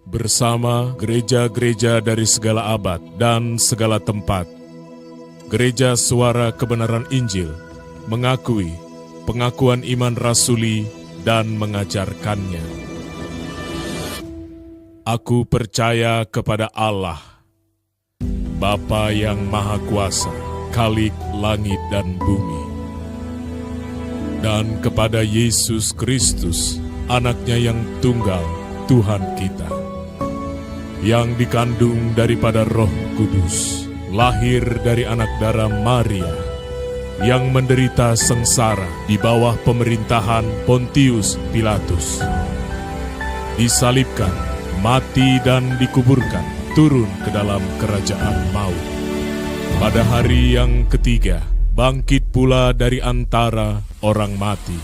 bersama gereja-gereja dari segala abad dan segala tempat. Gereja Suara Kebenaran Injil mengakui pengakuan iman rasuli dan mengajarkannya. Aku percaya kepada Allah, Bapa yang Maha Kuasa, Khalik langit dan bumi, dan kepada Yesus Kristus, Anaknya yang tunggal, Tuhan kita, yang dikandung daripada Roh Kudus, lahir dari anak darah Maria, yang menderita sengsara di bawah pemerintahan Pontius Pilatus, disalibkan, mati dan dikuburkan, turun ke dalam kerajaan maut. Pada hari yang ketiga, bangkit pula dari antara orang mati,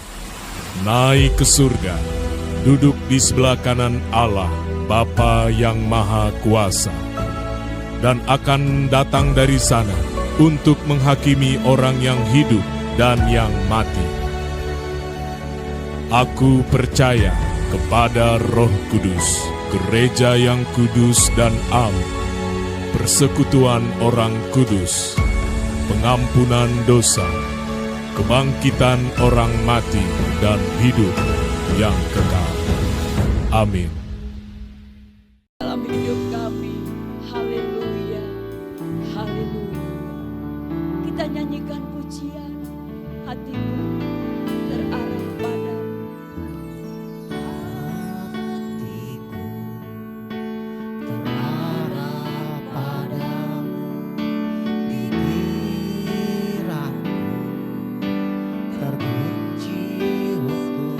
naik ke surga, duduk di sebelah kanan Allah, Bapa yang Maha Kuasa, dan akan datang dari sana untuk menghakimi orang yang hidup dan yang mati. Aku percaya kepada Roh Kudus, gereja yang kudus dan am, persekutuan orang kudus, pengampunan dosa, kebangkitan orang mati dan hidup yang kekal. Amin. Dalam hidup kami, haleluya, haleluya. Kita nyanyikan pujian, hatiku terarah padamu. Terkunci untuk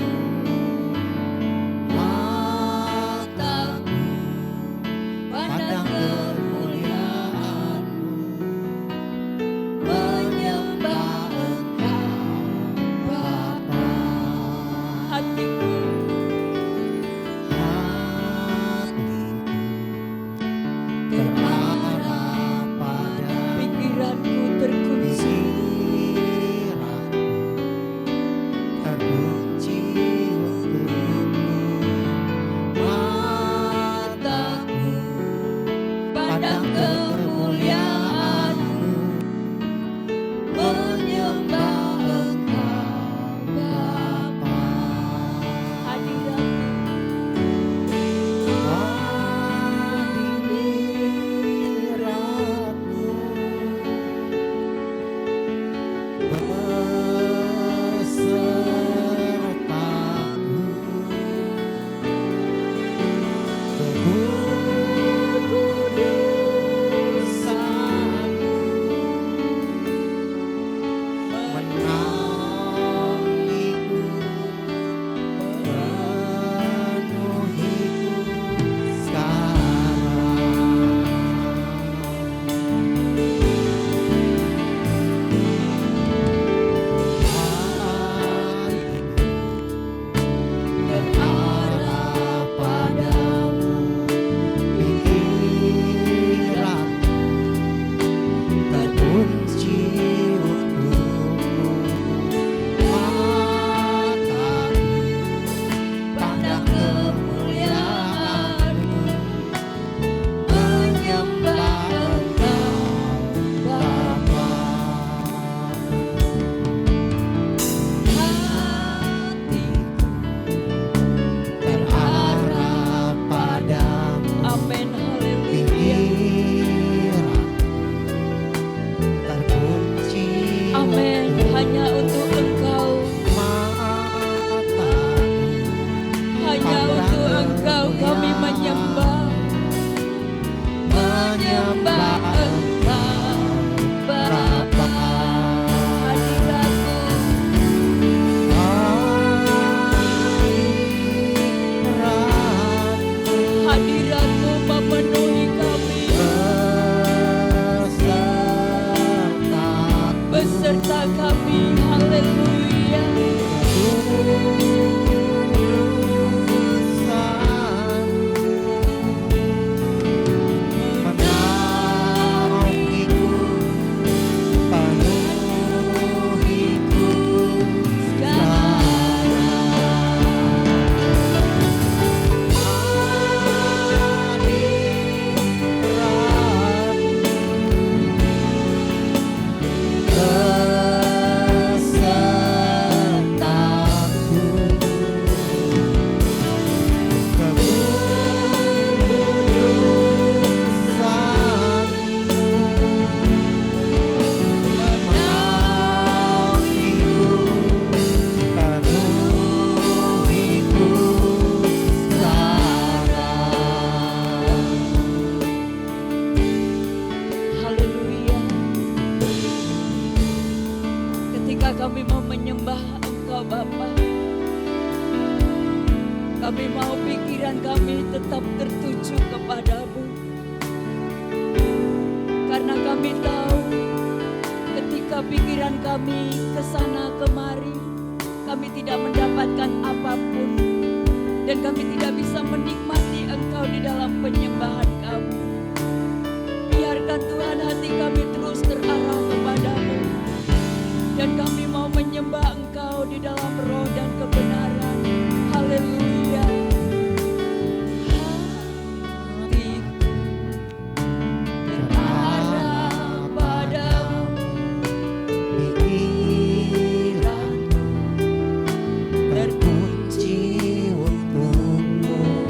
kami tetap tertuju kepadamu. Karena kami tahu ketika pikiran kami kesana kemari, kami tidak mendapatkan apapun. Dan kami tidak bisa menikmati Engkau di dalam penyembahan kami. Biarkan Tuhan hati kami terus terarah kepadamu. Dan kami mau menyembah Engkau di dalam roh dan kebenaran. Haleluya. Hatiku terarah padamu, pikiranku terkunci untukmu.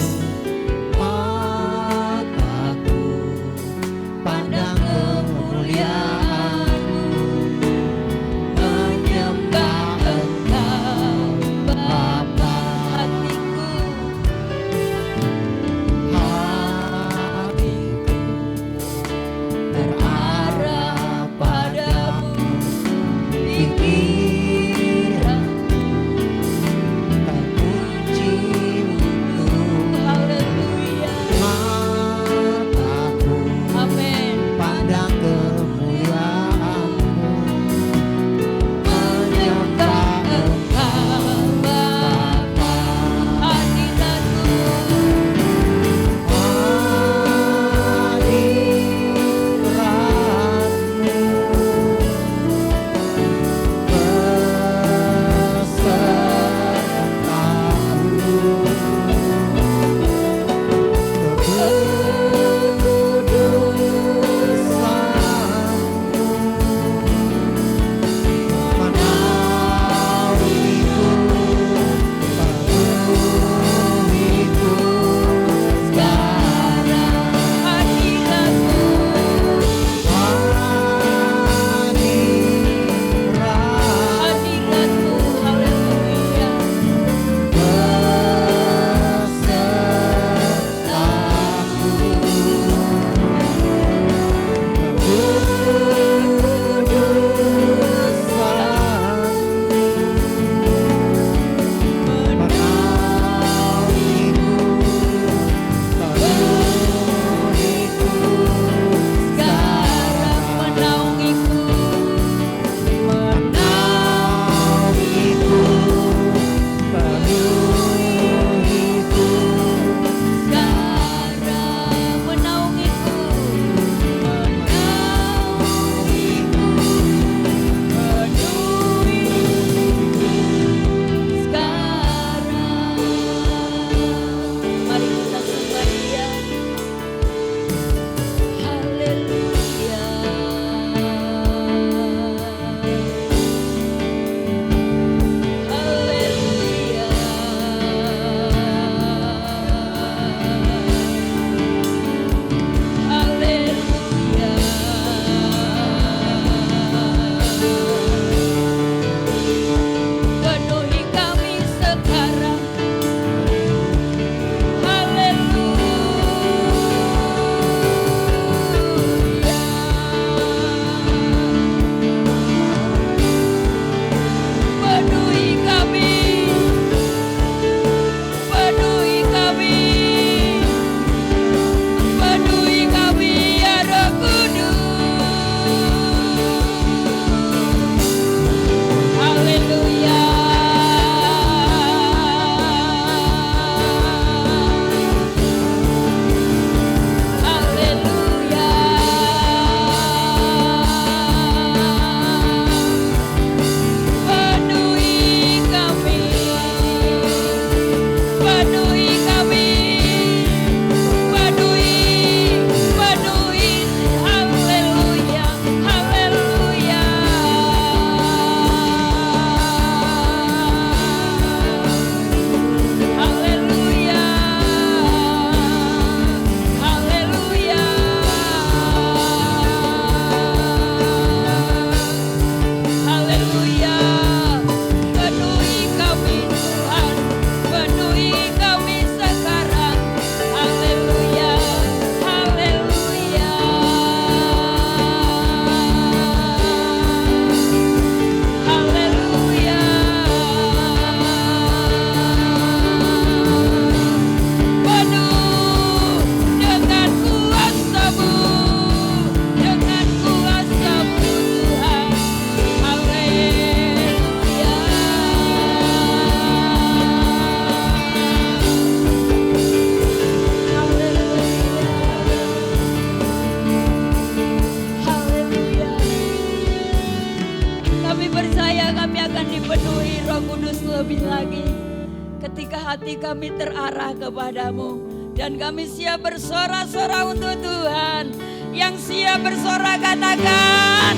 hati kami terarah kepadamu. Dan kami siap bersorak-sorak untuk Tuhan. Yang siap bersorak katakan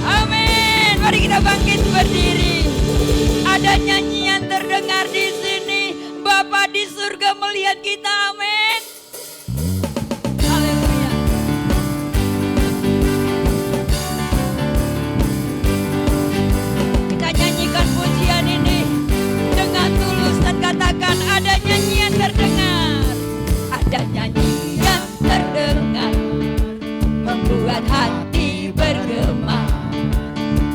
amin. Mari kita bangkit berdiri. Ada nyanyian terdengar di sini. Bapa di surga melihat kita, amin. Haleluya. Kita nyanyikan pujian ini dengan tulus dan katakan ada nyanyian terdengar. Ada nyanyian terdengar membuat hati bergema.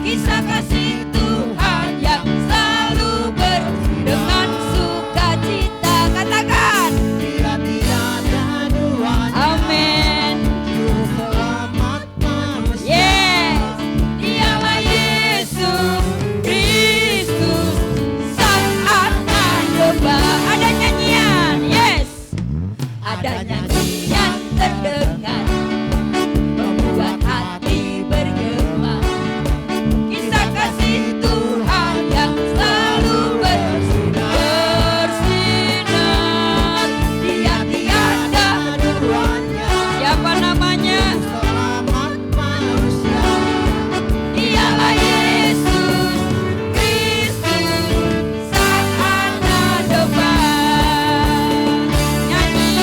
Kisah kasih Tuhan yang selalu dengan sukacita. Katakan tiada duanya. Amin. Selamat manusia. Yes, dialah Yesus Kristus, Sang Anak Domba. Ada nyanyian, yes. Ada nyanyian terdengar membuat hati bergema. Kisah kasih Tuhan yang selalu bersinar. Dia tiada duanya. Siapa namanya? Selamat manusia. Dialah Yesus Kristus, Sang Anak Domba. Nyanyi.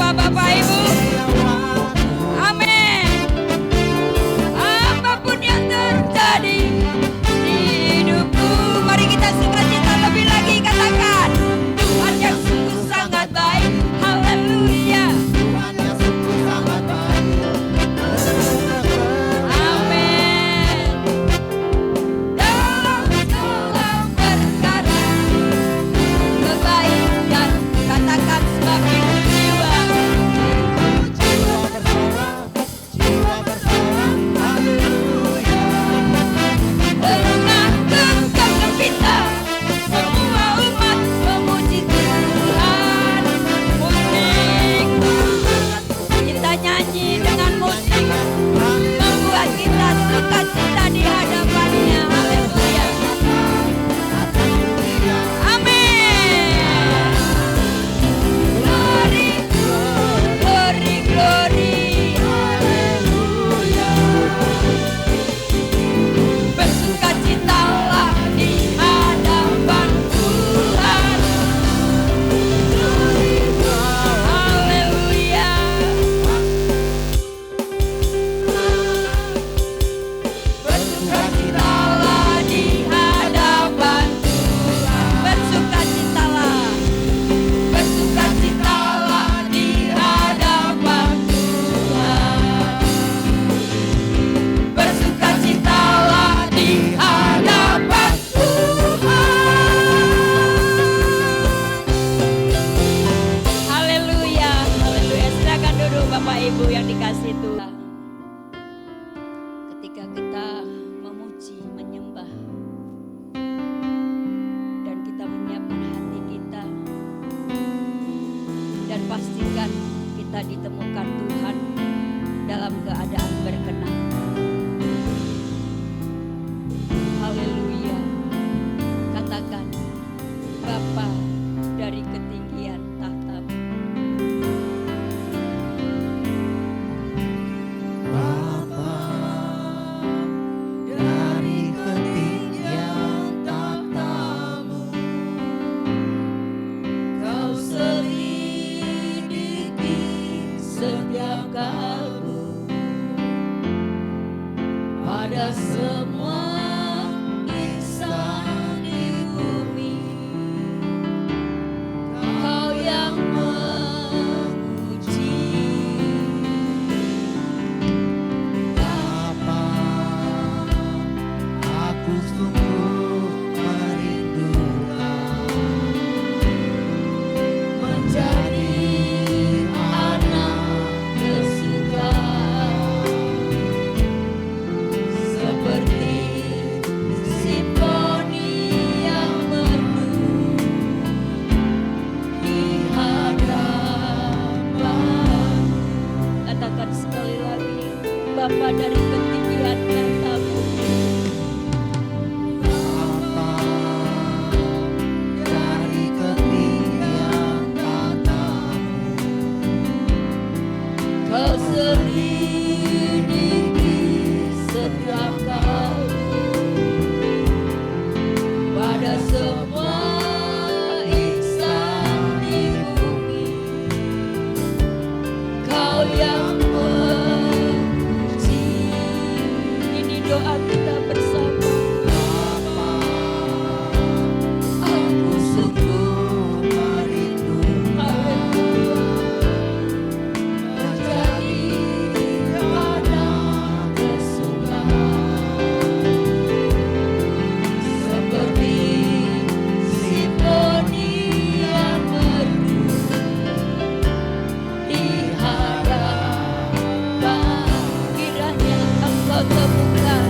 berapa Bapak Ibu? Amin. Apapun yang terjadi di hidupku, mari kita sukacita lebih lagi, katakan Tuhan yang sungguh sangat baik. Haleluya. Amin. Dalam segala perkara kebaikan, katakan semakin berjiwa. Tengah-tengah kita semua umat memuji Tuhan. Musik, kita nyanyi dengan musik membuat kita sukacita di hadapannya. Haleluya. Amin. Glory, glory, glory. Bersukacitalah di hadapan Tuhan. Haleluya. Bersukacitalah di hadapan Tuhan. Bersukacitalah. Bersukacitalah di hadapan Tuhan. Bersukacitalah di hadapan Tuhan. Haleluya, haleluya. Silakan duduk Bapak Ibu yang dikasihi Tuhan. Ketika kita memuji, menyembah, dan kita menyiapkan hati kita, dan pastikan kita ditemukan Tuhan dalam keadaan berkenan. Haleluya. Katakan, Bapa dari ketinggian tahta-Mu. Dari ketinggian tahta-Mu, Kau selidiki setiap kalbu, pada semua insan di bumi. Kau yang menguji. Bapa, aku sungguh merindukan Menjadi anak kesukaan, seperti simfoni yang merdu di hadapan. Katakan sekali lagi, Bapa dari ketinggian tahta-Mu. Bapa, dari ketinggian tahta-Mu, Kau selidiki setiap kalbu, pada semua insan di bumi. Kau yang menguji. Ini doa kita bersama. Bapa, aku sungguh merindukan Haleluya. menjadi anak kesukaan, Seperti simfoni yang merdu di hadapan. Kiranya Engkau temukan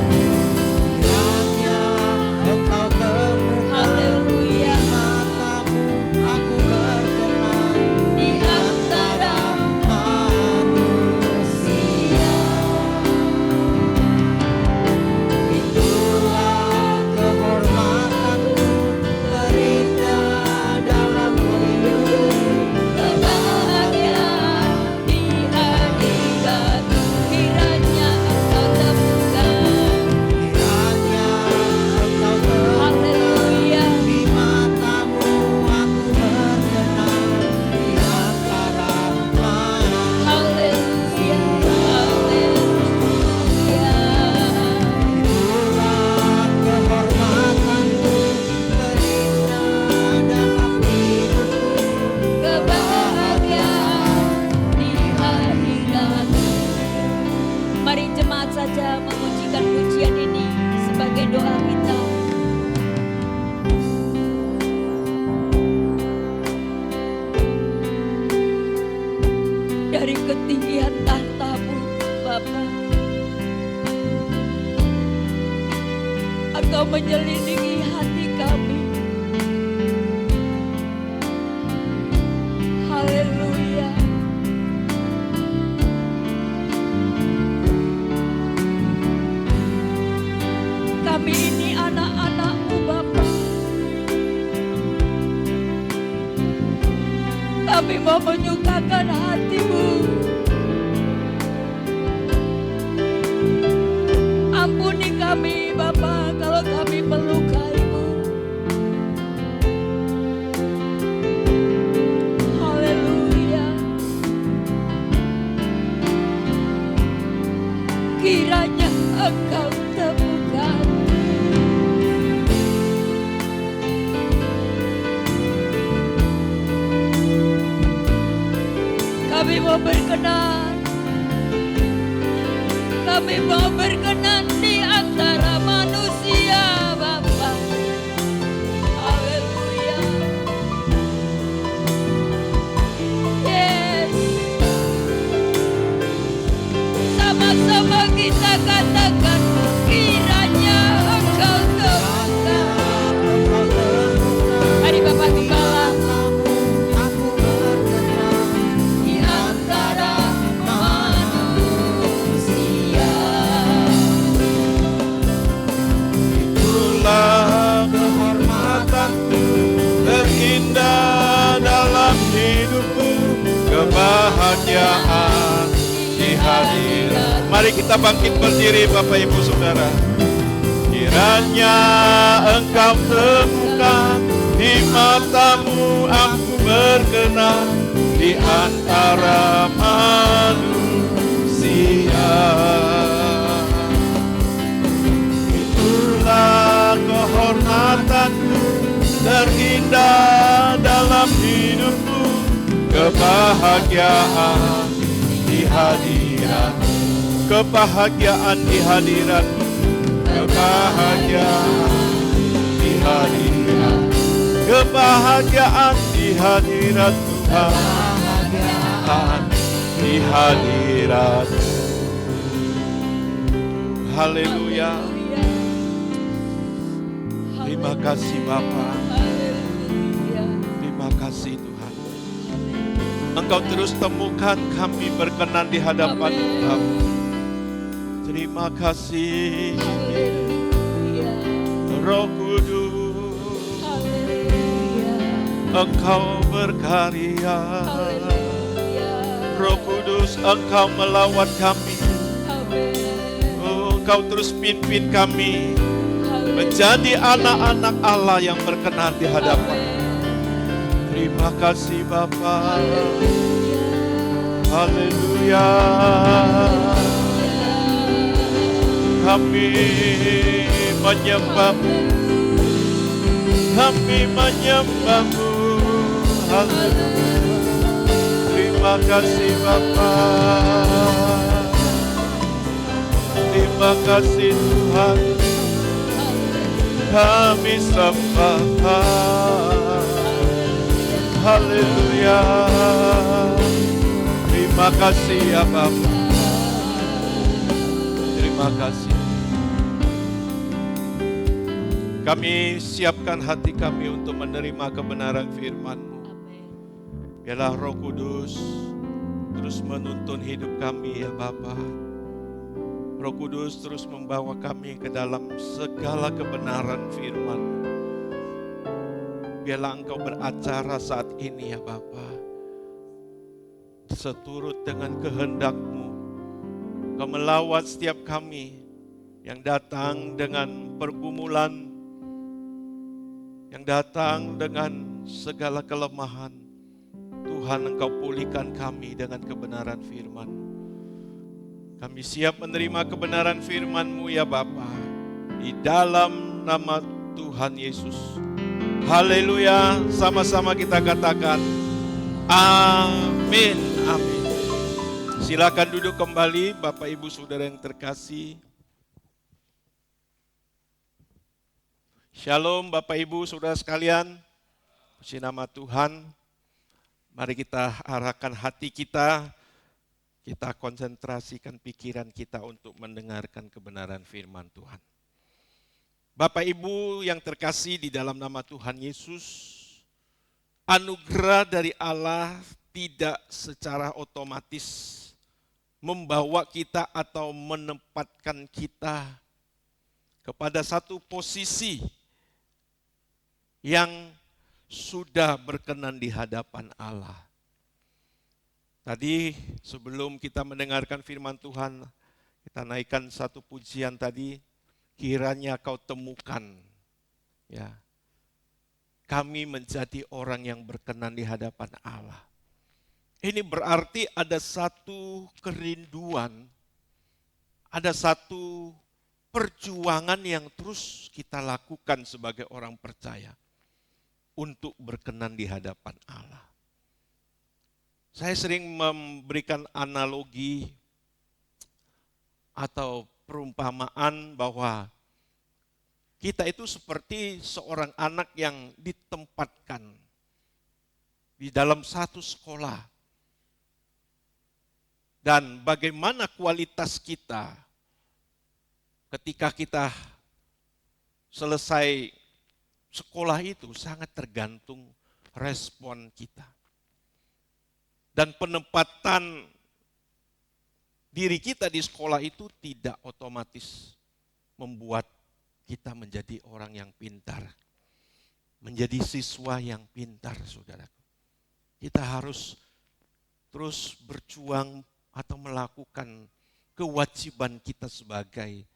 dari ketinggian tahta-Mu, Bapa. Engkau menyelidiki hati kami. Haleluya. Kami ini anak-anak-Mu, Bapa. Kami mau menyukakan hati-Mu. Ampuni kami, Bapa, kalau kami melukai-Mu. Haleluya. Kiranya Engkau temukan kami mau berkenan. Kami mau berkenan di antara manusia, Bapa. Haleluya. Yes. Sama-sama kita katakan, kiranya Engkau temukan. Mari Bapak Gembala. Aku berkenan Di antara manusia. Itulah kehormatanku terindah dalam hidupku, kebahagiaan di hadirat. Mari kita bangkit berdiri Bapak Ibu Saudara. Kiranya Engkau temukan di mata-Mu aku berkenan di antara manusia. Itulah kehormatanku terindah dalam hidupku, kebahagiaan di hadirat, kebahagiaan di hadirat, kebahagiaan di hadirat, kebahagiaan di hadirat Tuhan, kebahagiaan di hadirat. Haleluya. Terima kasih Bapa. Haleluya. Terima kasih Tuhan. Engkau terus temukan kami berkenan di hadapan Amin. Tuhan. Terima kasih Haleluya. Roh Kudus. Haleluya. Engkau berkarya. Haleluya. Roh Kudus, Engkau melawat kami. Amin. Oh, Engkau terus pimpin kami Haleluya. menjadi anak-anak Allah yang berkenan di hadapan. Terima kasih Bapa. Haleluya. Kami menyembah-Mu. Kami menyembah-Mu. Haleluya. Terima kasih Bapa. Terima kasih Tuhan. Kami sembah. Haleluya. Terima kasih ya Bapa. Terima kasih. Kami siapkan hati kami untuk menerima kebenaran firman-Mu. Biarlah Roh Kudus terus menuntun hidup kami ya Bapa. Roh Kudus terus membawa kami ke dalam segala kebenaran firman-Mu. Biarlah Engkau beracara saat ini ya Bapa, seturut dengan kehendak-Mu. Engkau melawat setiap kami yang datang dengan pergumulan, yang datang dengan segala kelemahan. Tuhan, Engkau pulihkan kami dengan kebenaran firman-Mu. Kami siap menerima kebenaran firman-Mu ya Bapa, di dalam nama Tuhan Yesus. Haleluya, sama-sama kita katakan amin, amin. Silakan duduk kembali Bapak Ibu Saudara yang terkasih. Shalom Bapak Ibu Saudara sekalian, puji nama Tuhan. Mari kita arahkan hati kita kita konsentrasikan pikiran kita untuk mendengarkan kebenaran firman Tuhan. Bapak Ibu yang terkasih di dalam nama Tuhan Yesus, anugerah dari Allah tidak secara otomatis membawa kita atau menempatkan kita kepada satu posisi yang sudah berkenan di hadapan Allah. Tadi sebelum kita mendengarkan firman Tuhan, kita naikkan satu pujian tadi, kiranya kau temukan ya kami menjadi orang yang berkenan di hadapan Allah. Ini berarti ada satu kerinduan, ada satu perjuangan yang terus kita lakukan sebagai orang percaya untuk berkenan di hadapan Allah. Saya sering memberikan analogi atau perumpamaan bahwa kita itu seperti seorang anak yang ditempatkan di dalam satu sekolah. Dan bagaimana kualitas kita ketika kita selesai sekolah itu sangat tergantung respon kita. Dan penempatan diri kita di sekolah itu tidak otomatis membuat kita menjadi orang yang pintar. Menjadi siswa yang pintar, saudaraku. Kita harus terus berjuang atau melakukan kewajiban kita sebagai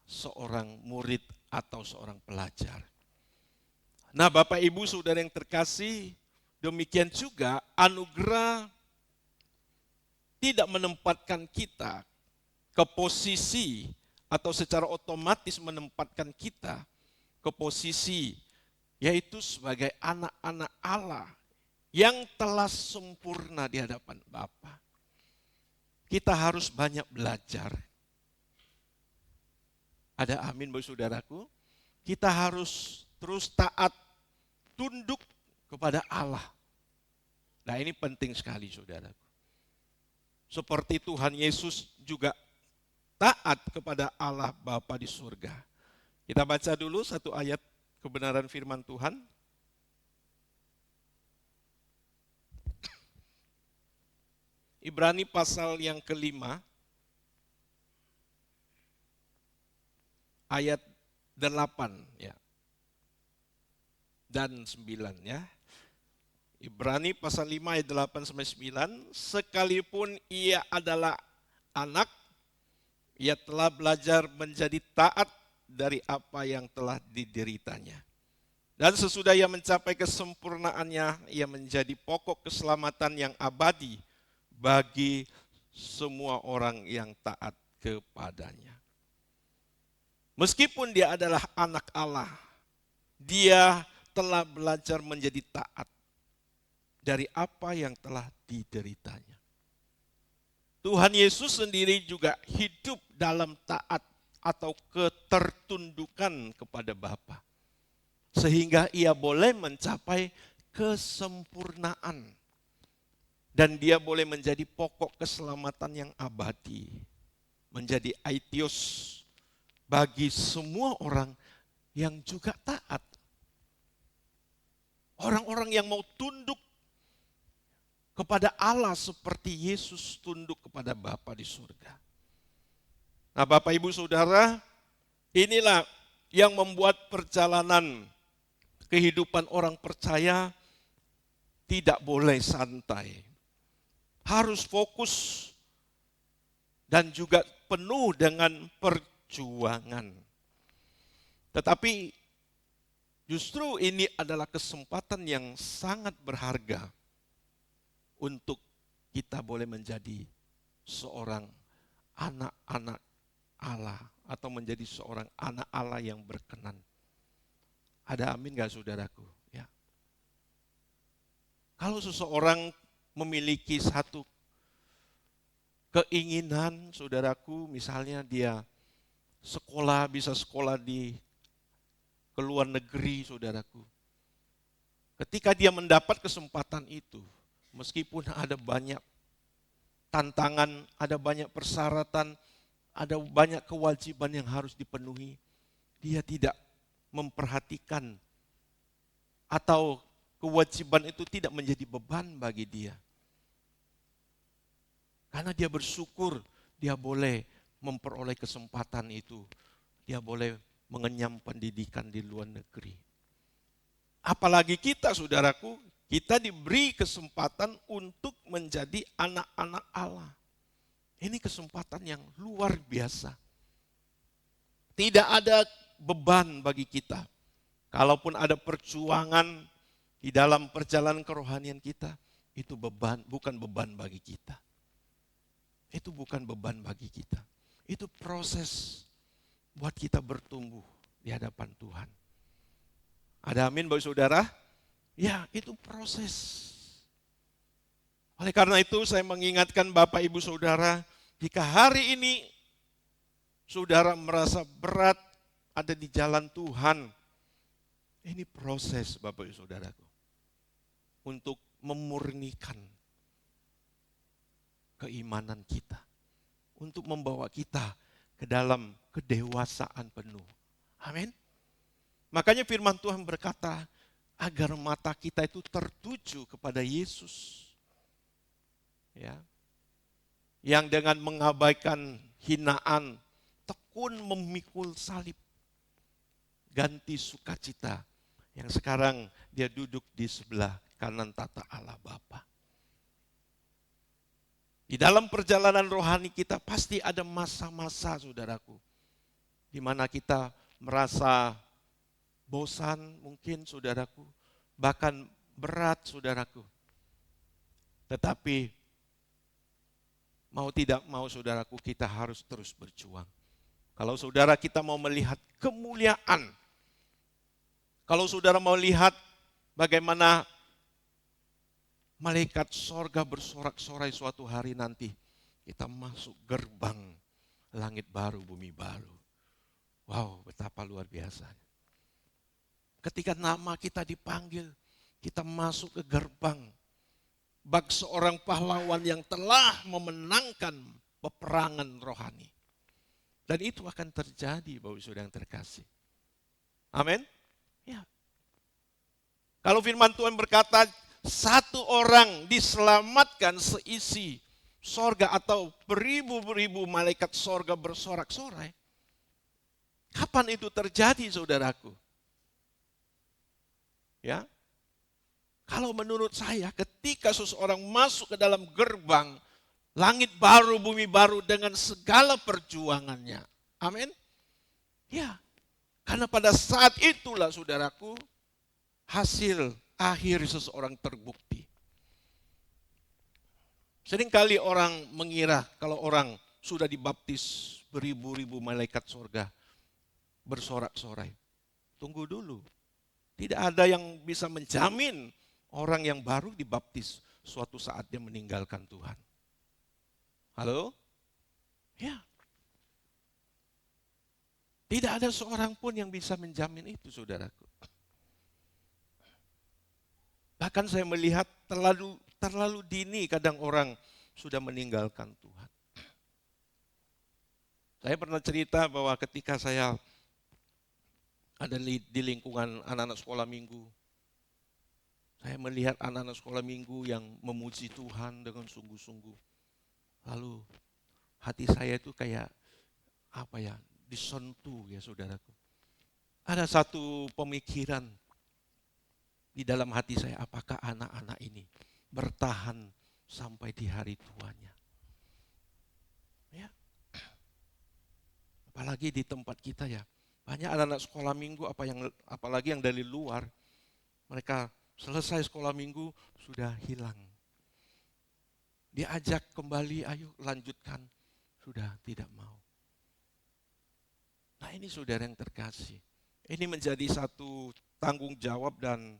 seorang murid atau seorang pelajar. Nah, Bapak Ibu Saudara yang terkasih, demikian juga anugerah tidak menempatkan kita ke posisi atau secara otomatis menempatkan kita ke posisi yaitu sebagai anak-anak Allah yang telah sempurna di hadapan Bapa. Kita harus banyak belajar. Ada amin bagi saudaraku? Kita harus terus taat, tunduk kepada Allah. Nah, ini penting sekali saudaraku. Seperti Tuhan Yesus juga taat kepada Allah Bapa di surga. Kita baca dulu satu ayat kebenaran firman Tuhan. Ibrani pasal yang kelima, ayat 8 ya, dan 9 ya. Ibrani pasal 5 ayat 8 sampai 9, sekalipun ia adalah anak, ia telah belajar menjadi taat dari apa yang telah dideritanya. Dan sesudah ia mencapai kesempurnaannya, ia menjadi pokok keselamatan yang abadi bagi semua orang yang taat kepadanya. Meskipun dia adalah anak Allah, dia telah belajar menjadi taat dari apa yang telah dideritanya. Tuhan Yesus sendiri juga hidup dalam taat atau ketertundukan kepada Bapa, sehingga ia boleh mencapai kesempurnaan. Dan dia boleh menjadi pokok keselamatan yang abadi. Menjadi aitios bagi semua orang yang juga taat. Orang-orang yang mau tunduk kepada Allah seperti Yesus tunduk kepada Bapa di surga. Nah, Bapak Ibu Saudara, inilah yang membuat perjalanan kehidupan orang percaya tidak boleh santai. Harus fokus dan juga penuh dengan perjuangan. Tetapi justru ini adalah kesempatan yang sangat berharga untuk kita boleh menjadi seorang anak-anak Allah atau menjadi seorang anak Allah yang berkenan. Ada amin gak saudaraku? Ya. Kalau seseorang memiliki satu keinginan, saudaraku, misalnya dia bisa sekolah di ke luar negeri, saudaraku. Ketika dia mendapat kesempatan itu, meskipun ada banyak tantangan, ada banyak persyaratan, ada banyak kewajiban yang harus dipenuhi. Dia tidak memperhatikan atau kewajiban itu tidak menjadi beban bagi dia. Karena dia bersyukur dia boleh memperoleh kesempatan itu. Dia boleh mengenyam pendidikan di luar negeri. Apalagi kita, saudaraku, kita diberi kesempatan untuk menjadi anak-anak Allah. Ini kesempatan yang luar biasa. Tidak ada beban bagi kita. Kalaupun ada perjuangan di dalam perjalanan kerohanian kita, itu beban, bukan beban bagi kita. Itu bukan beban bagi kita. Itu proses buat kita bertumbuh di hadapan Tuhan. Ada amin Bapak Saudara? Ya, itu proses. Oleh karena itu saya mengingatkan Bapak Ibu Saudara, jika hari ini saudara merasa berat ada di jalan Tuhan, ini proses Bapak Ibu Saudaraku untuk memurnikan keimanan kita, untuk membawa kita ke dalam kedewasaan penuh. Amin. Makanya firman Tuhan berkata, agar mata kita itu tertuju kepada Yesus. Ya. Yang dengan mengabaikan hinaan, tekun memikul salib, ganti sukacita, yang sekarang dia duduk di sebelah kanan tata Allah Bapa. Di dalam perjalanan rohani kita pasti ada masa-masa, saudaraku, di mana kita merasa bosan mungkin, saudaraku, bahkan berat, saudaraku. Tetapi mau tidak mau, saudaraku, kita harus terus berjuang. Kalau saudara kita mau melihat kemuliaan, kalau saudara mau lihat bagaimana malaikat sorga bersorak-sorai suatu hari nanti, kita masuk gerbang langit baru, bumi baru. Wow, betapa luar biasa. Ketika nama kita dipanggil, kita masuk ke gerbang bak seorang pahlawan yang telah memenangkan peperangan rohani. Dan itu akan terjadi, Bapak Saudara yang terkasih. Amin. Ya. Kalau firman Tuhan berkata, satu orang diselamatkan seisi sorga atau beribu-ribu malaikat sorga bersorak-sorai. Kapan itu terjadi, saudaraku? Ya. Kalau menurut saya, ketika seseorang masuk ke dalam gerbang langit baru, bumi baru dengan segala perjuangannya. Amin. Ya. Karena pada saat itulah, saudaraku, hasil akhir seseorang terbukti. Seringkali orang mengira kalau orang sudah dibaptis beribu-ribu malaikat surga bersorak-sorai. Tunggu dulu. Tidak ada yang bisa menjamin orang yang baru dibaptis suatu saat dia meninggalkan Tuhan. Halo? Ya. Tidak ada seorang pun yang bisa menjamin itu, saudaraku. Bahkan saya melihat terlalu dini kadang orang sudah meninggalkan Tuhan. Saya pernah cerita bahwa ketika saya ada di lingkungan anak-anak sekolah minggu, saya melihat anak-anak sekolah minggu yang memuji Tuhan dengan sungguh-sungguh. Lalu hati saya itu kayak disentuh ya saudaraku. Ada satu pemikiran di dalam hati saya, apakah anak-anak ini bertahan sampai di hari tuanya? Ya. Apalagi di tempat kita ya, banyak anak-anak sekolah minggu apalagi yang dari luar, mereka selesai sekolah minggu sudah hilang. Diajak kembali, ayo lanjutkan, sudah tidak mau. Nah ini saudara yang terkasih, ini menjadi satu tanggung jawab dan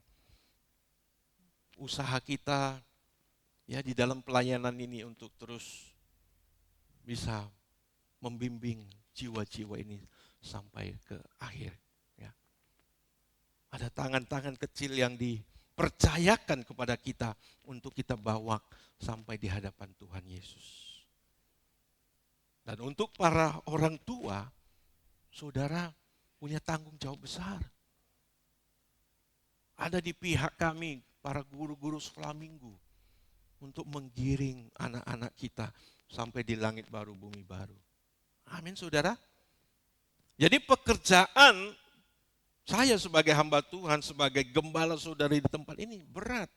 usaha kita ya di dalam pelayanan ini untuk terus bisa membimbing jiwa-jiwa ini sampai ke akhir. Ya. Ada tangan-tangan kecil yang percayakan kepada kita untuk kita bawa sampai di hadapan Tuhan Yesus. Dan untuk para orang tua, saudara punya tanggung jawab besar. Ada di pihak kami, para guru-guru sekolah minggu, untuk menggiring anak-anak kita sampai di langit baru, bumi baru. Amin, saudara. Jadi pekerjaan saya sebagai hamba Tuhan, sebagai gembala saudara di tempat ini berat.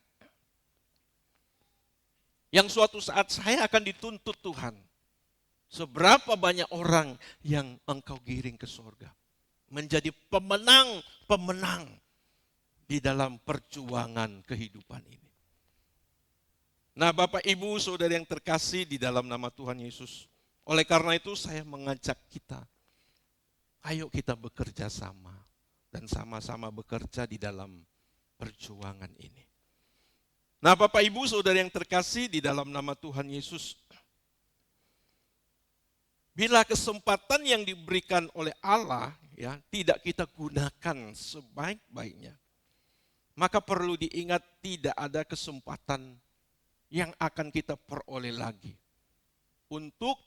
Yang suatu saat saya akan dituntut Tuhan. Seberapa banyak orang yang engkau giring ke surga. Menjadi pemenang di dalam perjuangan kehidupan ini. Nah, Bapak Ibu saudara yang terkasih di dalam nama Tuhan Yesus. Oleh karena itu saya mengajak kita, ayo kita bekerja sama dan sama-sama bekerja di dalam perjuangan ini. Nah, Bapak Ibu saudara yang terkasih di dalam nama Tuhan Yesus, bila kesempatan yang diberikan oleh Allah ya tidak kita gunakan sebaik-baiknya, maka perlu diingat tidak ada kesempatan yang akan kita peroleh lagi untuk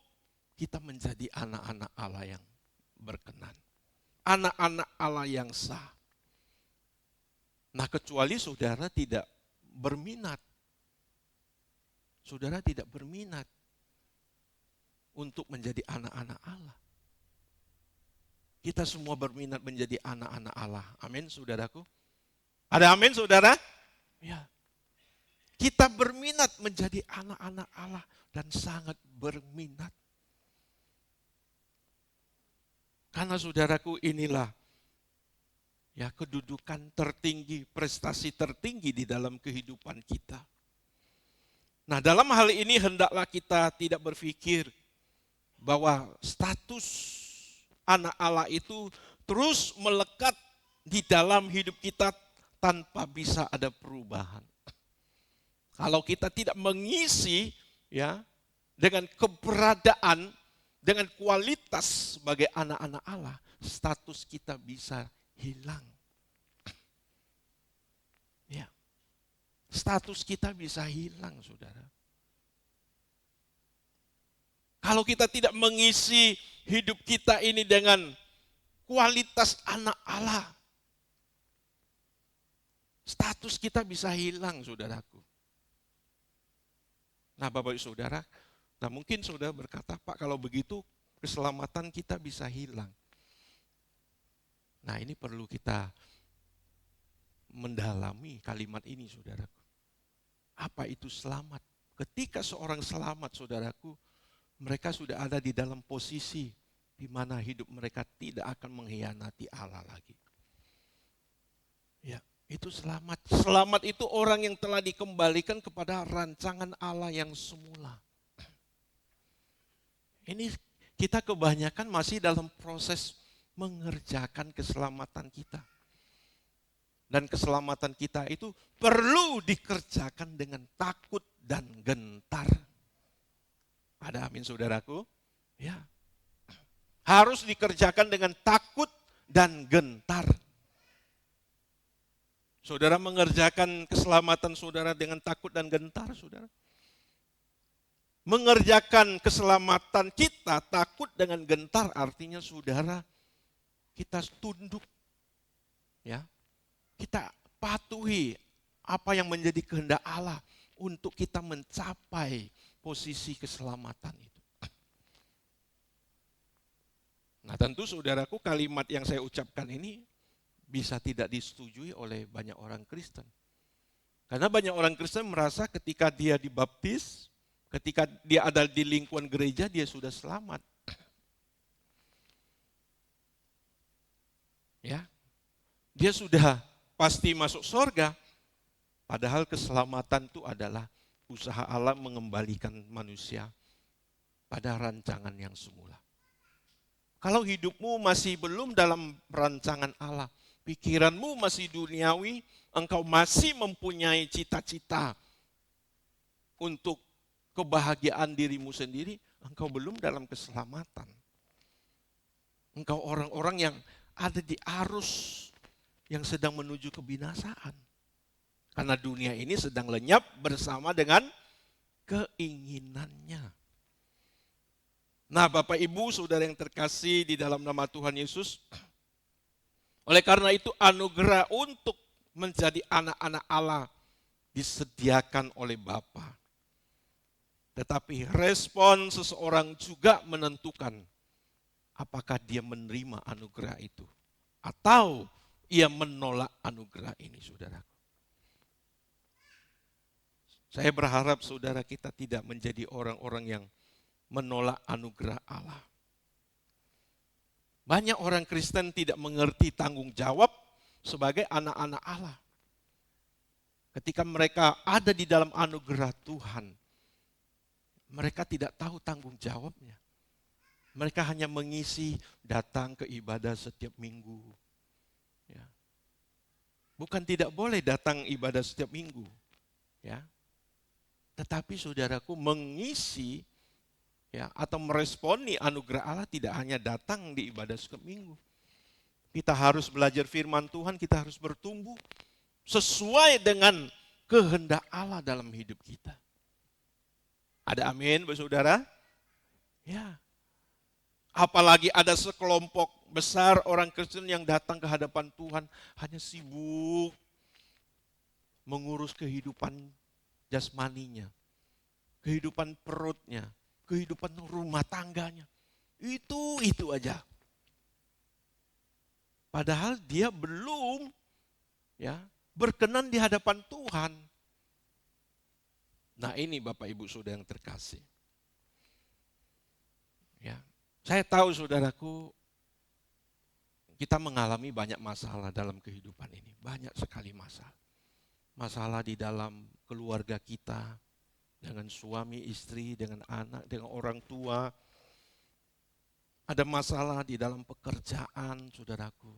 kita menjadi anak-anak Allah yang berkenan. Anak-anak Allah yang sah. Nah, kecuali saudara tidak berminat. Saudara tidak berminat untuk menjadi anak-anak Allah. Kita semua berminat menjadi anak-anak Allah. Amin, saudaraku. Ada amin, saudara? Ya. Kita berminat menjadi anak-anak Allah dan sangat berminat. Karena saudaraku inilah ya kedudukan tertinggi, prestasi tertinggi di dalam kehidupan kita. Nah, dalam hal ini hendaklah kita tidak berpikir bahwa status anak Allah itu terus melekat di dalam hidup kita tanpa bisa ada perubahan. Kalau kita tidak mengisi ya dengan keberadaan, dengan kualitas sebagai anak-anak Allah, status kita bisa hilang. Ya. Status kita bisa hilang, saudara. Kalau kita tidak mengisi hidup kita ini dengan kualitas anak Allah, status kita bisa hilang, saudaraku. Nah, Bapak Ibu Saudara, nah mungkin saudara berkata, Pak, kalau begitu keselamatan kita bisa hilang. Nah, ini perlu kita mendalami kalimat ini, saudaraku. Apa itu selamat? Ketika seorang selamat, saudaraku, mereka sudah ada di dalam posisi di mana hidup mereka tidak akan mengkhianati Allah lagi. Ya, itu selamat. Selamat itu orang yang telah dikembalikan kepada rancangan Allah yang semula. Ini kita kebanyakan masih dalam proses mengerjakan keselamatan kita. Dan keselamatan kita itu perlu dikerjakan dengan takut dan gentar. Ada amin, saudaraku? Ya. Harus dikerjakan dengan takut dan gentar. Saudara mengerjakan keselamatan saudara dengan takut dan gentar, saudara. Mengerjakan keselamatan kita takut dengan gentar artinya saudara kita tunduk. Ya. Kita patuhi apa yang menjadi kehendak Allah untuk kita mencapai posisi keselamatan itu. Nah, tentu saudaraku kalimat yang saya ucapkan ini bisa tidak disetujui oleh banyak orang Kristen. Karena banyak orang Kristen merasa ketika dia dibaptis, ketika dia ada di lingkungan gereja, dia sudah selamat. Ya, dia sudah pasti masuk surga. Padahal keselamatan itu adalah usaha Allah mengembalikan manusia pada rancangan yang semula. Kalau hidupmu masih belum dalam rancangan Allah, pikiranmu masih duniawi, engkau masih mempunyai cita-cita untuk kebahagiaan dirimu sendiri, engkau belum dalam keselamatan. Engkau orang-orang yang ada di arus yang sedang menuju kebinasaan. Karena dunia ini sedang lenyap bersama dengan keinginannya. Nah, Bapak Ibu, saudara yang terkasih di dalam nama Tuhan Yesus, oleh karena itu anugerah untuk menjadi anak-anak Allah disediakan oleh Bapa. Tetapi respon seseorang juga menentukan apakah dia menerima anugerah itu atau ia menolak anugerah ini, saudaraku. Saya berharap saudara kita tidak menjadi orang-orang yang menolak anugerah Allah. Banyak orang Kristen tidak mengerti tanggung jawab sebagai anak-anak Allah. Ketika mereka ada di dalam anugerah Tuhan, mereka tidak tahu tanggung jawabnya. Mereka hanya mengisi datang ke ibadah setiap minggu. Ya. Bukan tidak boleh datang ibadah setiap minggu. Ya. Tetapi saudaraku mengisi ya, atau meresponi anugerah Allah tidak hanya datang di ibadah setiap minggu. Kita harus belajar firman Tuhan, kita harus bertumbuh sesuai dengan kehendak Allah dalam hidup kita. Ada amin, saudara? Ya. Apalagi ada sekelompok besar orang Kristen yang datang ke hadapan Tuhan hanya sibuk mengurus kehidupan jasmaninya, kehidupan perutnya, kehidupan rumah tangganya. Itu aja. Padahal dia belum ya berkenan di hadapan Tuhan. Nah, ini Bapak Ibu Saudara yang terkasih. Ya. Saya tahu saudaraku, kita mengalami banyak masalah dalam kehidupan ini. Banyak sekali masalah. Masalah di dalam keluarga kita, dengan suami, istri, dengan anak, dengan orang tua. Ada masalah di dalam pekerjaan, saudaraku.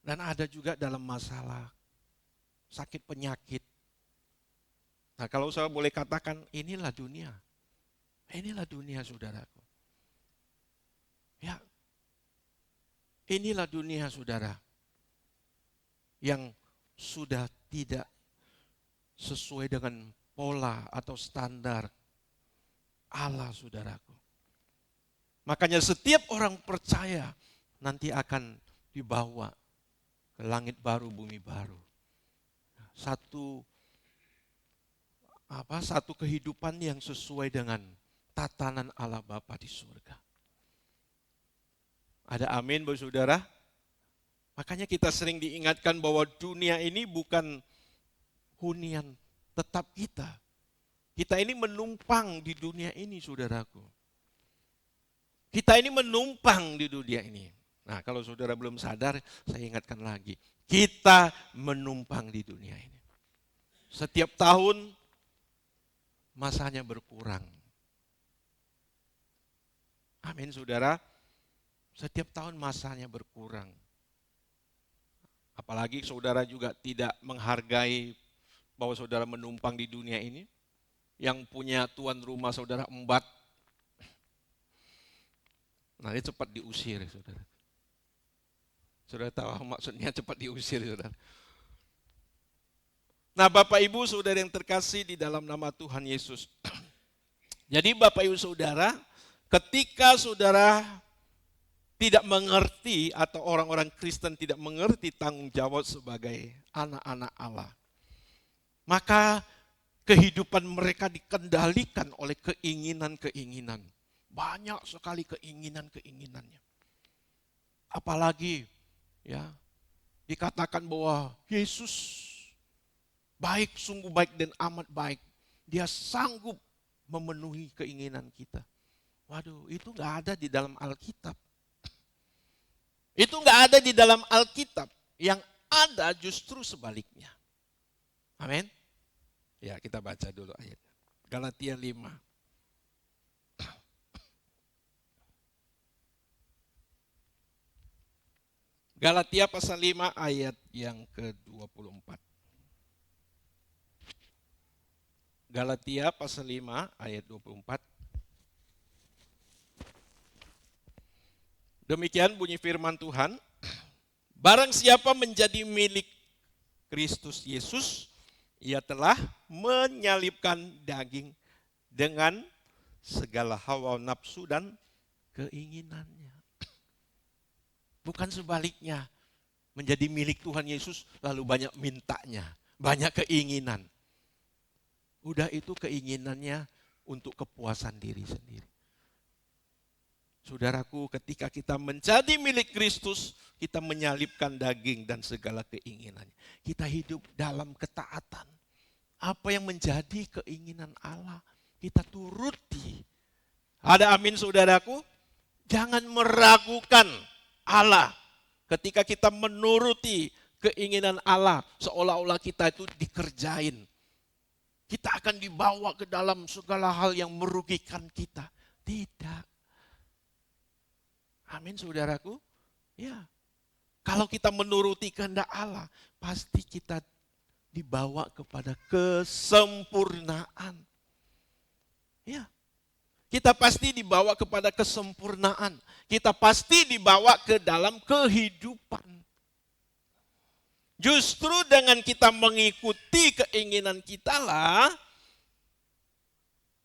Dan ada juga dalam masalah sakit penyakit. Nah, kalau saya boleh katakan, inilah dunia. Inilah dunia, saudaraku. Ya, inilah dunia, saudara, yang sudah tidak sesuai dengan pola atau standar Allah, saudaraku. Makanya setiap orang percaya nanti akan dibawa ke langit baru, bumi baru. Satu kehidupan yang sesuai dengan tatanan Allah Bapa di surga. Ada amin, saudara? Makanya kita sering diingatkan bahwa dunia ini bukan hunian tetap kita. Kita ini menumpang di dunia ini, saudaraku. Kita ini menumpang di dunia ini. Nah, kalau saudara belum sadar, saya ingatkan lagi. Kita menumpang di dunia ini. Setiap tahun masanya berkurang. Amin, saudara. Setiap tahun masanya berkurang. Apalagi saudara juga tidak menghargai bahwa saudara menumpang di dunia ini. Yang punya tuan rumah saudara embat. Nah, dia cepat diusir, saudara. Saudara tahu maksudnya cepat diusir, saudara. Nah, Bapak Ibu saudara yang terkasih di dalam nama Tuhan Yesus. Jadi Bapak Ibu saudara, ketika saudara tidak mengerti atau orang-orang Kristen tidak mengerti tanggung jawab sebagai anak-anak Allah, maka kehidupan mereka dikendalikan oleh keinginan-keinginan. Banyak sekali keinginan-keinginannya. Apalagi ya dikatakan bahwa Yesus baik, sungguh baik dan amat baik. Dia sanggup memenuhi keinginan kita. Waduh, itu gak ada di dalam Alkitab. Itu gak ada di dalam Alkitab. Yang ada justru sebaliknya. Amin. Ya, kita baca dulu ayat. Galatia 5. Galatia pasal 5 ayat yang ke-24. Galatia pasal 5 ayat 24. Demikian bunyi firman Tuhan. Barang siapa menjadi milik Kristus Yesus, ia telah menyalibkan daging dengan segala hawa nafsu dan keinginannya. Bukan sebaliknya, menjadi milik Tuhan Yesus lalu banyak mintanya, banyak keinginan. Udah itu keinginannya untuk kepuasan diri sendiri. Saudaraku, ketika kita menjadi milik Kristus, kita menyalibkan daging dan segala keinginannya. Kita hidup dalam ketaatan. Apa yang menjadi keinginan Allah, kita turuti. Ada amin saudaraku? Jangan meragukan Allah. Ketika kita menuruti keinginan Allah, seolah-olah kita itu dikerjain. Kita akan dibawa ke dalam segala hal yang merugikan kita. Tidak. Amin saudaraku. Ya. Kalau kita menuruti kehendak Allah, pasti kita dibawa kepada kesempurnaan. Ya. Kita pasti dibawa kepada kesempurnaan. Kita pasti dibawa ke dalam kehidupan. Justru dengan kita mengikuti keinginan kita lah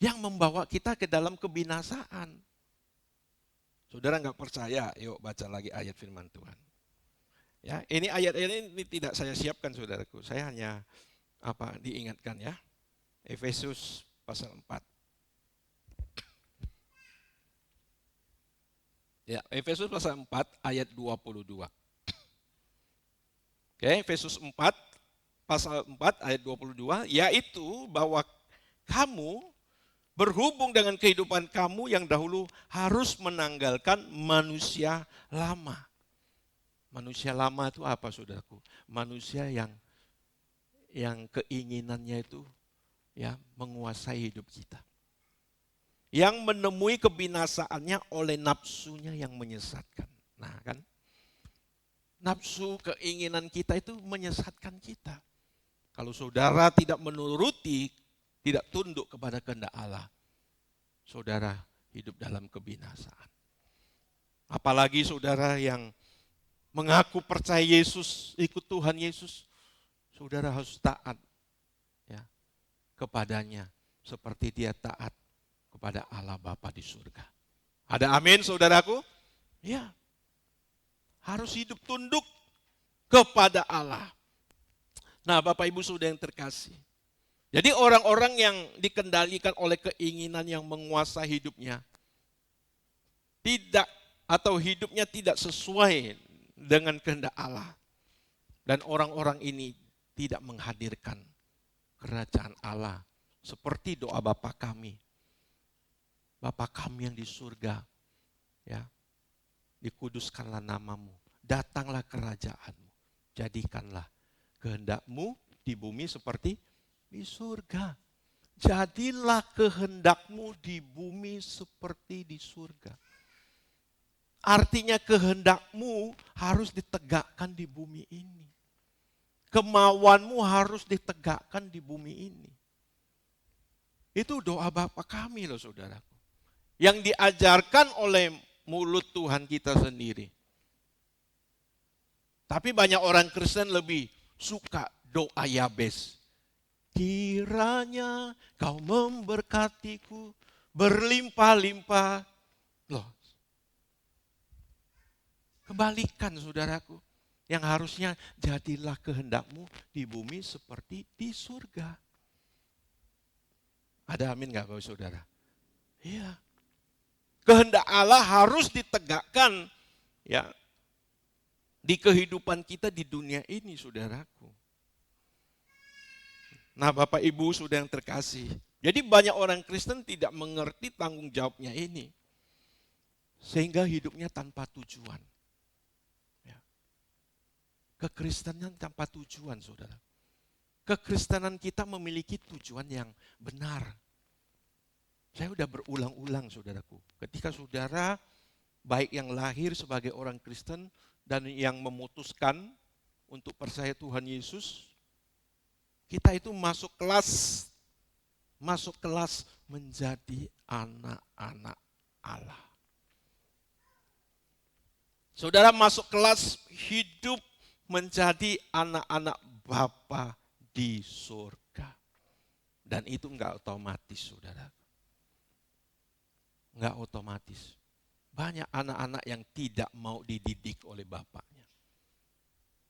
yang membawa kita ke dalam kebinasaan. Saudara nggak percaya, yuk baca lagi ayat firman Tuhan. Ya, ini ayat ini tidak saya siapkan saudaraku. Saya hanya diingatkan ya. Efesus pasal 4. Ya, Efesus pasal 4 ayat 22. Oke, Efesus 4 pasal 4 ayat 22, yaitu bahwa kamu berhubung dengan kehidupan kamu yang dahulu harus menanggalkan manusia lama. Manusia lama itu apa saudaraku? Manusia yang keinginannya itu ya menguasai hidup kita. Yang menemui kebinasaannya oleh nafsunya yang menyesatkan. Nah kan, nafsu keinginan kita itu menyesatkan kita. Kalau saudara tidak menuruti, tidak tunduk kepada kehendak Allah, saudara hidup dalam kebinasaan. Apalagi saudara yang mengaku percaya Yesus, ikut Tuhan Yesus, saudara harus taat ya kepadanya seperti dia taat kepada Allah Bapa di surga. Ada amin saudaraku? Ya. Harus hidup tunduk kepada Allah. Nah, Bapak Ibu Saudara yang terkasih. Jadi orang-orang yang dikendalikan oleh keinginan yang menguasai hidupnya tidak atau hidupnya tidak sesuai dengan kehendak Allah. Dan orang-orang ini tidak menghadirkan kerajaan Allah seperti doa Bapa kami. Bapa kami yang di surga, ya, dikuduskanlah namamu, datanglah kerajaanmu, jadikanlah kehendakmu di bumi seperti di surga. Jadilah kehendakmu di bumi seperti di surga. Artinya kehendakmu harus ditegakkan di bumi ini. Kemauanmu harus ditegakkan di bumi ini. Itu doa Bapa kami loh saudaraku. Yang diajarkan oleh mulut Tuhan kita sendiri. Tapi banyak orang Kristen lebih suka doa Yabes. Kiranya kau memberkatiku berlimpah-limpah. Loh, kebalikan saudaraku. Yang harusnya jadilah kehendakmu di bumi seperti di surga. Ada amin gak Bapak Saudara? Iya. Kehendak Allah harus ditegakkan ya di kehidupan kita di dunia ini saudaraku. Nah Bapak Ibu Saudara yang terkasih. Jadi banyak orang Kristen tidak mengerti tanggung jawabnya ini. Sehingga hidupnya tanpa tujuan. Ya. Kekristenan tanpa tujuan saudara. Kekristenan kita memiliki tujuan yang benar. Saya sudah berulang-ulang saudaraku. Ketika saudara baik yang lahir sebagai orang Kristen dan yang memutuskan untuk percaya Tuhan Yesus, kita itu masuk kelas menjadi anak-anak Allah. Saudara masuk kelas hidup menjadi anak-anak Bapa di surga. Dan itu enggak otomatis, saudara. Enggak otomatis. Banyak anak-anak yang tidak mau dididik oleh bapaknya.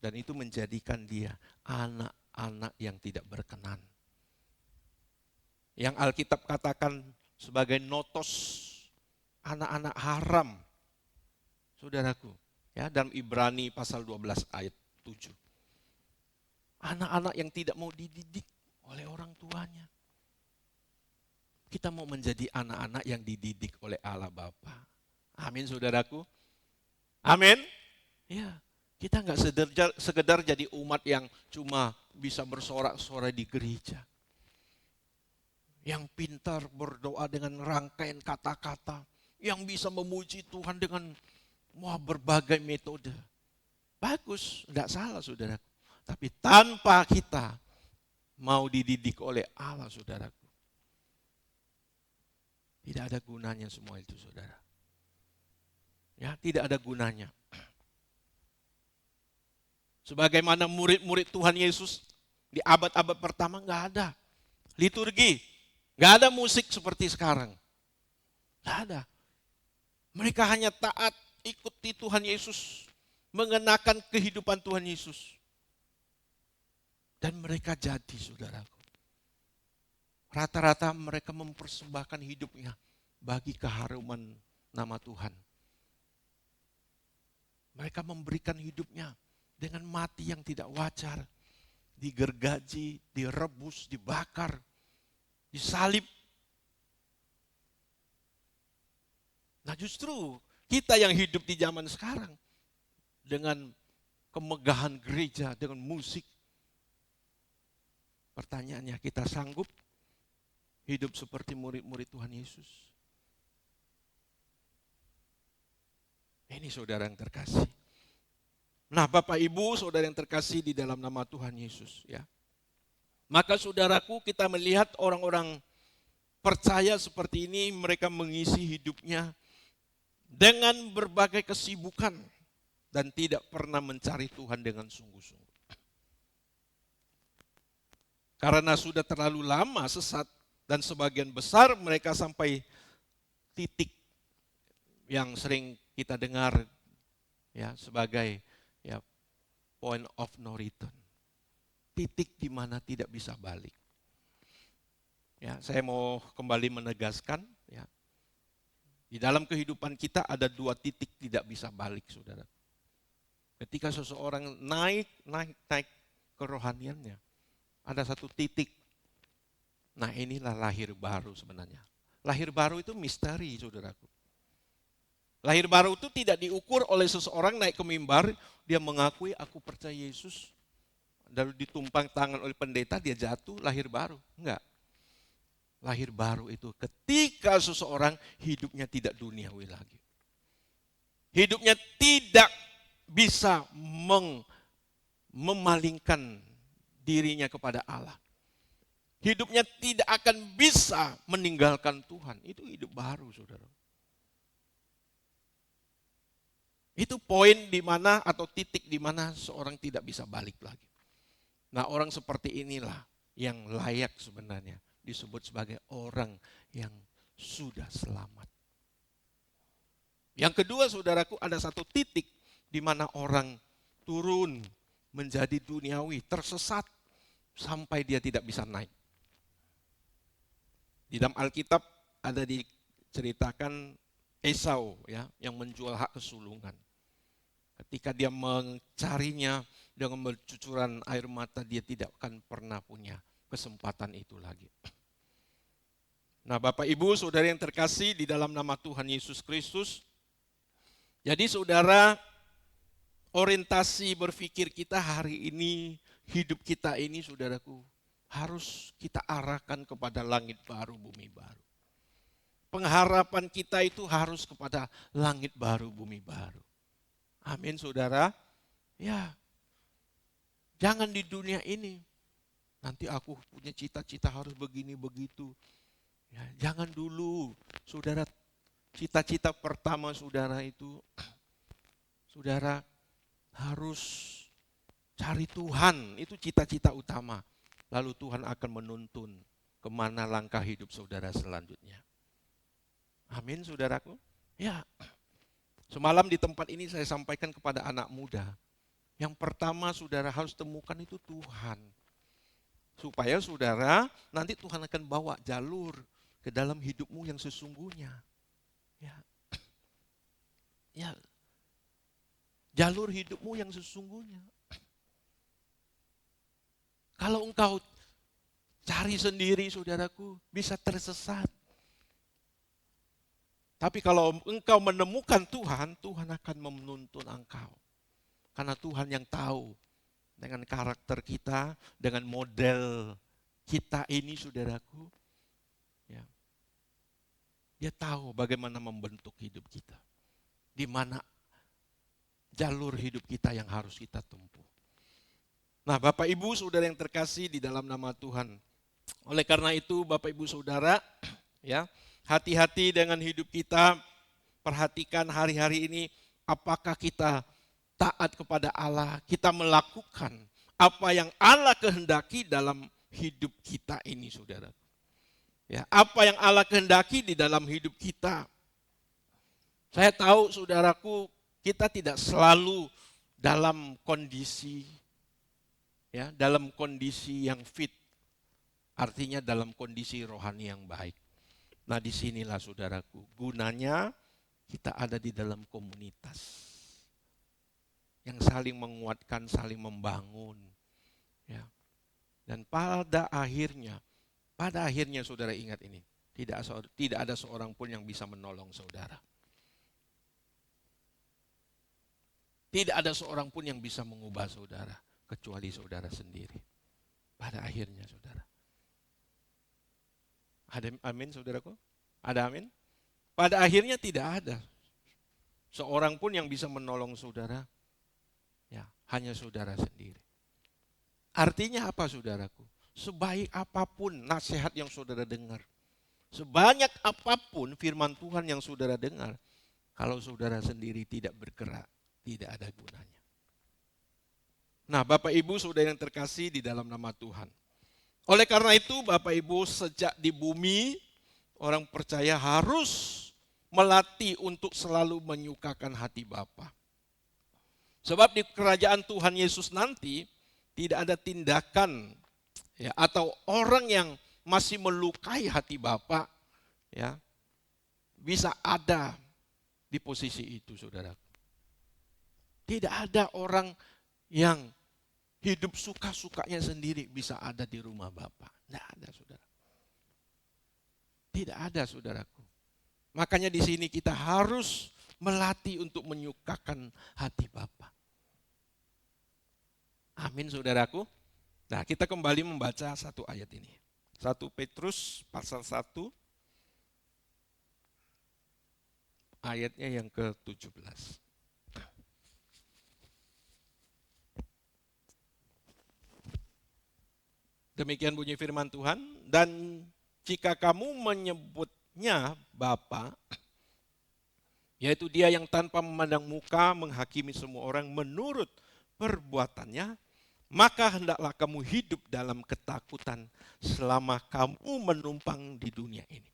Dan itu menjadikan dia anak-anak yang tidak berkenan. Yang Alkitab katakan sebagai notos, anak-anak haram. Saudaraku, ya, dalam Ibrani pasal 12 ayat 7. Anak-anak yang tidak mau dididik oleh orang tuanya. Kita mau menjadi anak-anak yang dididik oleh Allah Bapa. Amin, saudaraku. Amin. Ya, kita nggak sekedar jadi umat yang cuma bisa bersorak-sorai di gereja. Yang pintar berdoa dengan rangkaian kata-kata. Yang bisa memuji Tuhan dengan berbagai metode. Bagus, nggak salah, saudaraku. Tapi tanpa kita mau dididik oleh Allah, saudaraku, tidak ada gunanya semua itu, saudara. Ya, tidak ada gunanya. Sebagaimana murid-murid Tuhan Yesus di abad-abad pertama nggak ada liturgi, nggak ada musik seperti sekarang, nggak ada. Mereka hanya taat ikuti Tuhan Yesus, mengenakan kehidupan Tuhan Yesus, dan mereka jadi, saudaraku. Rata-rata mereka mempersembahkan hidupnya bagi keharuman nama Tuhan. Mereka memberikan hidupnya dengan mati yang tidak wajar. Digergaji, direbus, dibakar, disalib. Nah, justru kita yang hidup di zaman sekarang dengan kemegahan gereja, dengan musik. Pertanyaannya, kita sanggup hidup seperti murid-murid Tuhan Yesus? Ini saudara yang terkasih. Nah, Bapak Ibu, saudara yang terkasih di dalam nama Tuhan Yesus, ya. Maka saudaraku, kita melihat orang-orang percaya seperti ini, mereka mengisi hidupnya dengan berbagai kesibukan dan tidak pernah mencari Tuhan dengan sungguh-sungguh. Karena sudah terlalu lama sesat dan sebagian besar mereka sampai titik yang sering kita dengar ya sebagai ya point of no return. Titik di mana tidak bisa balik. Ya, saya mau kembali menegaskan ya. Di dalam kehidupan kita ada dua titik tidak bisa balik, saudara. Ketika seseorang naik kerohaniannya, ada satu titik. Nah, inilah lahir baru sebenarnya. Lahir baru itu misteri, saudaraku. Lahir baru itu tidak diukur oleh seseorang naik ke mimbar, dia mengakui aku percaya Yesus, lalu ditumpang tangan oleh pendeta, dia jatuh, lahir baru. Enggak. Lahir baru itu ketika seseorang hidupnya tidak duniawi lagi. Hidupnya tidak bisa memalingkan dirinya kepada Allah. Hidupnya tidak akan bisa meninggalkan Tuhan. Itu hidup baru, saudara. Itu poin di mana atau titik di mana seorang tidak bisa balik lagi. Nah, orang seperti inilah yang layak sebenarnya disebut sebagai orang yang sudah selamat. Yang kedua, saudaraku, ada satu titik di mana orang turun menjadi duniawi, tersesat sampai dia tidak bisa naik. Di dalam Alkitab ada diceritakan Esau ya yang menjual hak kesulungan. Ketika dia mencarinya dengan bercucuran air mata, dia tidak akan pernah punya kesempatan itu lagi. Nah, Bapak Ibu, saudara yang terkasih di dalam nama Tuhan Yesus Kristus. Jadi saudara, orientasi berpikir kita hari ini, hidup kita ini, saudaraku, harus kita arahkan kepada langit baru, bumi baru. Pengharapan kita itu harus kepada langit baru, bumi baru. Amin, saudara. Ya, jangan di dunia ini. Nanti aku punya cita-cita harus begini, begitu. Ya, jangan dulu, saudara. Cita-cita pertama saudara itu, saudara harus Cari Tuhan, itu cita-cita utama. Lalu Tuhan akan menuntun kemana langkah hidup saudara selanjutnya. Amin, saudaraku. Ya, semalam di tempat ini saya sampaikan kepada anak muda. Yang pertama saudara harus temukan itu Tuhan. Supaya saudara nanti Tuhan akan bawa jalur ke dalam hidupmu yang sesungguhnya. Ya. Ya. Jalur hidupmu yang sesungguhnya. Kalau engkau cari sendiri saudaraku, bisa tersesat. Tapi kalau engkau menemukan Tuhan, Tuhan akan menuntun engkau. Karena Tuhan yang tahu dengan karakter kita, dengan model kita ini saudaraku. Ya. Dia tahu bagaimana membentuk hidup kita. Di mana jalur hidup kita yang harus kita tempuh. Nah, Bapak Ibu Saudara yang terkasih di dalam nama Tuhan. Oleh karena itu Bapak Ibu Saudara, ya, hati-hati dengan hidup kita. Perhatikan hari-hari ini apakah kita taat kepada Allah, kita melakukan apa yang Allah kehendaki dalam hidup kita ini, Saudara. Ya, apa yang Allah kehendaki di dalam hidup kita. Saya tahu saudaraku, kita tidak selalu dalam kondisi dalam kondisi yang fit. Artinya dalam kondisi rohani yang baik. Nah, disinilah saudaraku, gunanya kita ada di dalam komunitas yang saling menguatkan, saling membangun. Ya. Dan pada akhirnya saudara ingat ini, tidak ada seorang pun yang bisa menolong saudara. Tidak ada seorang pun yang bisa mengubah saudara, kecuali saudara sendiri. Pada akhirnya saudara. Ada amin saudaraku? Ada amin? Pada akhirnya tidak ada seorang pun yang bisa menolong saudara. Ya, hanya saudara sendiri. Artinya apa saudaraku? Sebaik apapun nasihat yang saudara dengar, sebanyak apapun firman Tuhan yang saudara dengar, kalau saudara sendiri tidak bergerak, tidak ada gunanya. Nah, Bapak Ibu Saudara yang terkasih di dalam nama Tuhan. Oleh karena itu Bapak Ibu, sejak di bumi, orang percaya harus melatih untuk selalu menyukakan hati Bapa. Sebab di kerajaan Tuhan Yesus nanti tidak ada tindakan atau orang yang masih melukai hati Bapa bisa ada di posisi itu, saudara. Tidak ada orang yang hidup suka-sukanya sendiri bisa ada di rumah Bapa. Tidak ada, saudara. Tidak ada, saudaraku. Makanya di sini kita harus melatih untuk menyukakan hati Bapa. Amin, saudaraku. Nah, kita kembali membaca satu ayat ini. 1 Petrus pasal 1 ayatnya yang ke-17. Demikian bunyi firman Tuhan, dan jika kamu menyebutnya Bapa, yaitu Dia yang tanpa memandang muka menghakimi semua orang menurut perbuatannya, maka hendaklah kamu hidup dalam ketakutan selama kamu menumpang di dunia ini.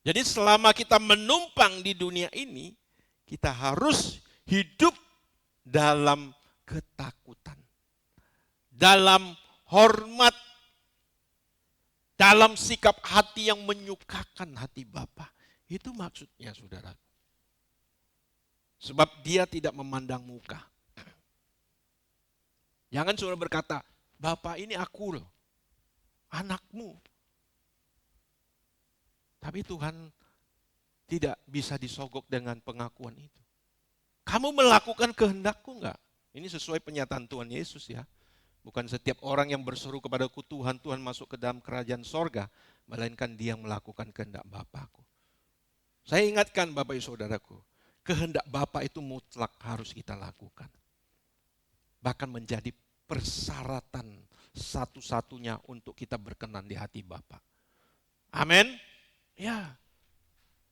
Jadi selama kita menumpang di dunia ini, kita harus hidup dalam ketakutan, dalam hormat, dalam sikap hati yang menyukakan hati Bapa. Itu maksudnya, saudara. Sebab Dia tidak memandang muka. Jangan saudara berkata, Bapak ini aku loh, anakmu. Tapi Tuhan tidak bisa disogok dengan pengakuan itu. Kamu melakukan kehendakku enggak? Ini sesuai pernyataan Tuhan Yesus ya. Bukan setiap orang yang berseru kepadaku Tuhan, Tuhan masuk ke dalam kerajaan sorga, melainkan dia yang melakukan kehendak Bapakku. Saya ingatkan Bapak Ibu Saudaraku, kehendak Bapa itu mutlak harus kita lakukan. Bahkan menjadi persyaratan satu-satunya untuk kita berkenan di hati Bapa. Amin. Ya.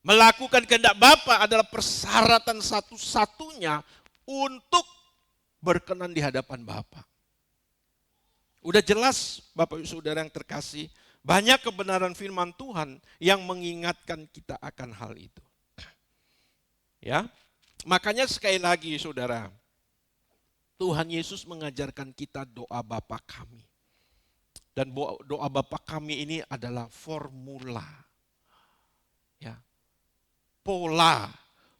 Melakukan kehendak Bapa adalah persyaratan satu-satunya untuk berkenan di hadapan Bapa. Udah jelas Bapak Ibu Saudara yang terkasih, banyak kebenaran firman Tuhan yang mengingatkan kita akan hal itu. Ya. Makanya sekali lagi Saudara, Tuhan Yesus mengajarkan kita doa Bapa kami. Dan doa Bapa kami ini adalah formula. Ya. Pola,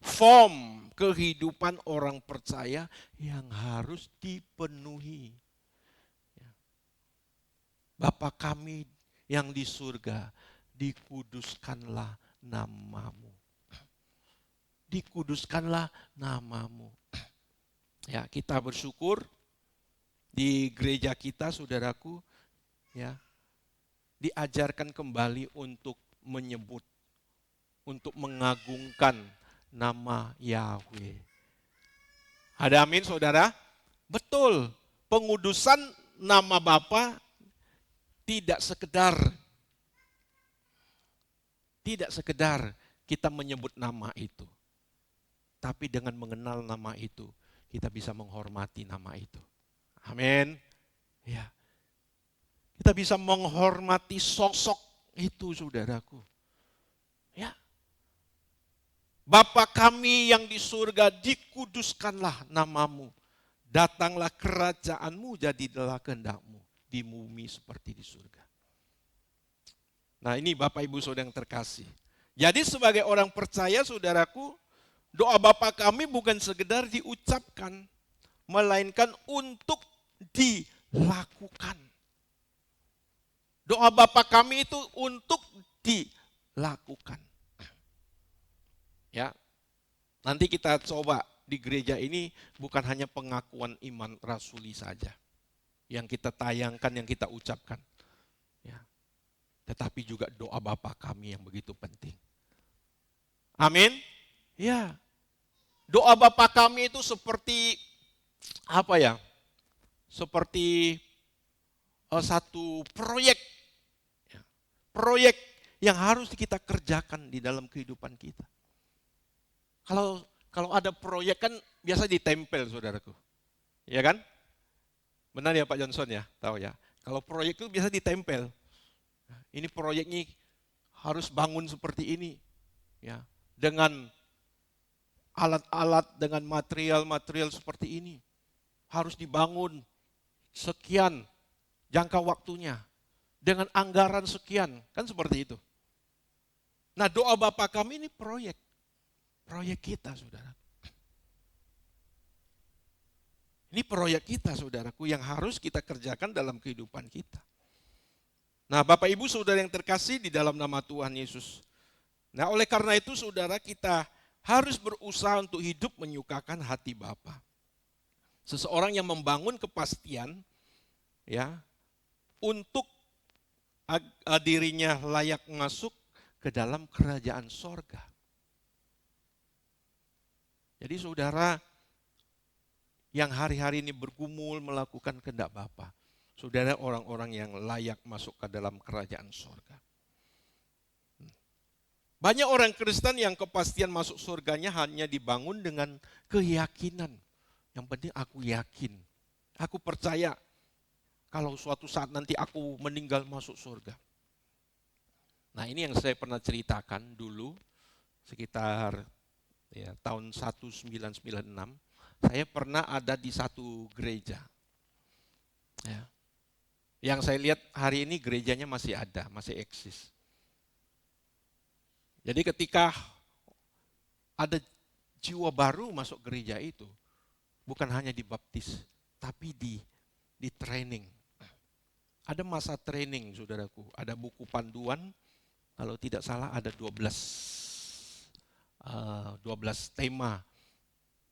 form kehidupan orang percaya yang harus dipenuhi. Bapa kami yang di surga, dikuduskanlah namamu. Dikuduskanlah namamu. Ya, kita bersyukur di gereja kita, saudaraku, ya, diajarkan kembali untuk menyebut, untuk mengagungkan nama Yahweh. Ada amin, saudara? Betul, pengudusan nama Bapa tidak sekedar kita menyebut nama itu. Tapi dengan mengenal nama itu, kita bisa menghormati nama itu. Amin. Ya. Kita bisa menghormati sosok itu, saudaraku. Ya. Bapa kami yang di surga, dikuduskanlah namamu. Datanglah kerajaanmu, jadilah kehendakmu di bumi seperti di surga. Nah, ini Bapak Ibu Saudara yang terkasih. Jadi sebagai orang percaya, saudaraku, doa Bapa kami bukan sekedar diucapkan, melainkan untuk dilakukan. Doa Bapa kami itu untuk dilakukan. Ya. Nanti kita coba di gereja ini bukan hanya pengakuan iman rasuli saja yang kita tayangkan, yang kita ucapkan. Ya. Tetapi juga doa Bapa kami yang begitu penting. Amin. Ya. Doa Bapa kami itu seperti apa ya? Seperti satu proyek. Ya. Proyek yang harus kita kerjakan di dalam kehidupan kita. Kalau ada proyek kan biasa ditempel, saudaraku. Ya kan? Benar ya Pak Johnson ya? Tahu ya? Kalau proyek itu biasa ditempel. Ini proyeknya harus bangun seperti ini. Ya. Dengan alat-alat, dengan material-material seperti ini. Harus dibangun sekian jangka waktunya. Dengan anggaran sekian. Kan seperti itu. Nah, doa Bapa kami ini proyek. Proyek kita, saudara. Ini proyek kita, saudaraku, yang harus kita kerjakan dalam kehidupan kita. Nah, Bapak Ibu Saudara yang terkasih di dalam nama Tuhan Yesus. Nah, oleh karena itu, saudara, kita harus berusaha untuk hidup menyukakan hati Bapa. Seseorang yang membangun kepastian, ya, untuk dirinya layak masuk ke dalam kerajaan sorga. Jadi saudara yang hari-hari ini bergumul melakukan kehendak Bapa, saudara orang-orang yang layak masuk ke dalam kerajaan sorga. Banyak orang Kristen yang kepastian masuk surganya hanya dibangun dengan keyakinan. Yang penting aku yakin, aku percaya kalau suatu saat nanti aku meninggal masuk surga. Nah, ini yang saya pernah ceritakan dulu sekitar tahun 1996, saya pernah ada di satu gereja. Ya. Yang saya lihat hari ini gerejanya masih ada, masih eksis. Jadi ketika ada jiwa baru masuk gereja itu, bukan hanya dibaptis, tapi di training. Ada masa training, saudaraku. Ada buku panduan, kalau tidak salah ada 12 tema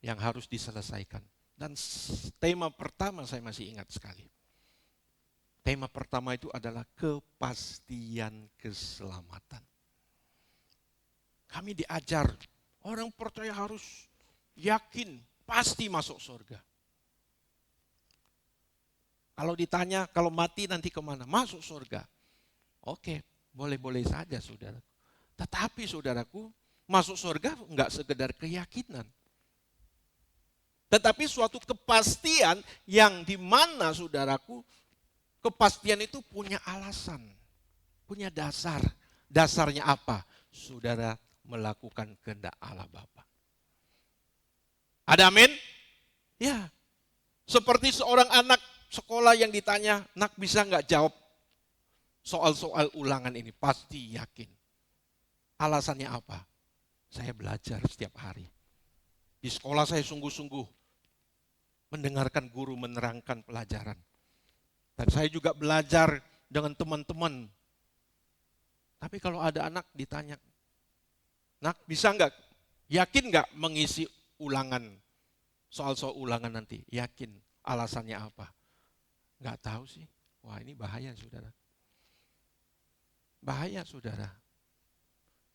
yang harus diselesaikan. Dan tema pertama saya masih ingat sekali. Tema pertama itu adalah kepastian keselamatan. Kami diajar, orang percaya harus yakin, pasti masuk surga. Kalau ditanya, kalau mati nanti kemana? Masuk surga. Oke, boleh-boleh saja saudara. Tetapi saudaraku, masuk surga enggak sekedar keyakinan. Tetapi suatu kepastian yang di mana saudaraku Kepastian itu punya alasan, punya dasar. Dasarnya apa? Saudara melakukan kehendak Allah Bapa. Ada amin? Ya. Seperti seorang anak sekolah yang ditanya, nak bisa nggak jawab soal-soal ulangan ini? Pasti yakin. Alasannya apa? Saya belajar setiap hari. Di sekolah saya sungguh-sungguh mendengarkan guru menerangkan pelajaran. Dan saya juga belajar dengan teman-teman. Tapi kalau ada anak ditanya, nak bisa nggak, yakin nggak mengisi ulangan, soal-soal ulangan nanti? Yakin. Alasannya apa? Nggak tahu sih. Wah, ini bahaya saudara. Bahaya saudara.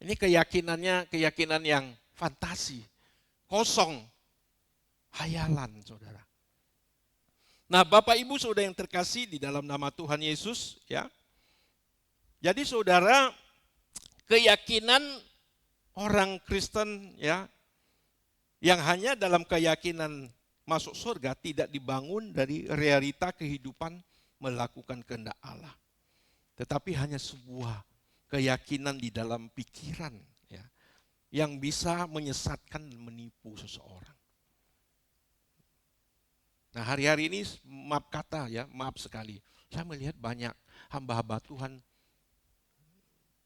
Ini keyakinan yang fantasi, kosong, hayalan saudara. Nah, Bapak Ibu saudara yang terkasih di dalam nama Tuhan Yesus, ya. Jadi saudara, keyakinan orang Kristen ya yang hanya dalam keyakinan masuk surga tidak dibangun dari realita kehidupan melakukan kehendak Allah. Tetapi hanya sebuah keyakinan di dalam pikiran ya, yang bisa menyesatkan dan menipu seseorang. Nah, hari-hari ini maaf kata ya, maaf sekali. Saya melihat banyak hamba-hamba Tuhan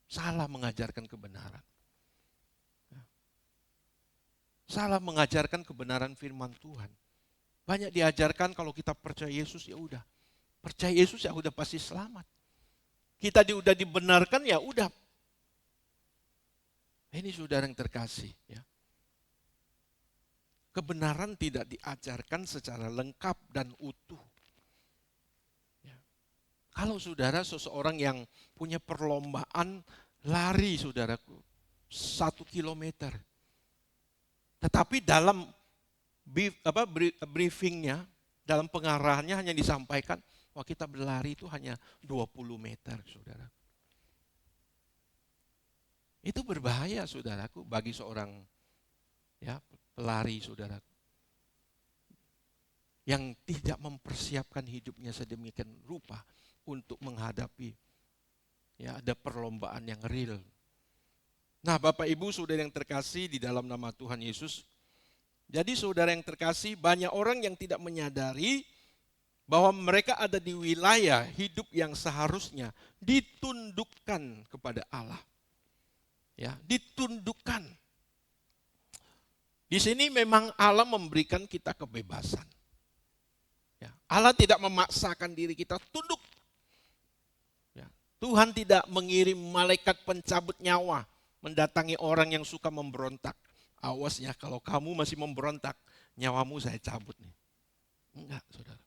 salah mengajarkan kebenaran. Salah mengajarkan kebenaran firman Tuhan. Banyak diajarkan kalau kita percaya Yesus ya udah. Percaya Yesus ya udah pasti selamat. Kita udah dibenarkan ya udah. Ini saudara yang terkasih ya. Kebenaran tidak diajarkan secara lengkap dan utuh. Ya. Kalau saudara seseorang yang punya perlombaan lari saudaraku 1 kilometer. Tetapi dalam briefingnya, dalam pengarahannya hanya disampaikan, wah kita berlari itu hanya 20 meter, saudara. Itu berbahaya, saudaraku, bagi seorang ya pelari, saudaraku. Yang tidak mempersiapkan hidupnya sedemikian rupa untuk menghadapi ya ada perlombaan yang real. Nah, Bapak Ibu saudara yang terkasih di dalam nama Tuhan Yesus. Jadi saudara yang terkasih, banyak orang yang tidak menyadari bahwa mereka ada di wilayah hidup yang seharusnya ditundukkan kepada Allah. Ya, ditundukkan. Di sini memang Allah memberikan kita kebebasan. Ya, Allah tidak memaksakan diri kita tunduk. Ya, Tuhan tidak mengirim malaikat pencabut nyawa mendatangi orang yang suka memberontak. Awas ya, kalau kamu masih memberontak, nyawamu saya cabut nih. Enggak, saudara.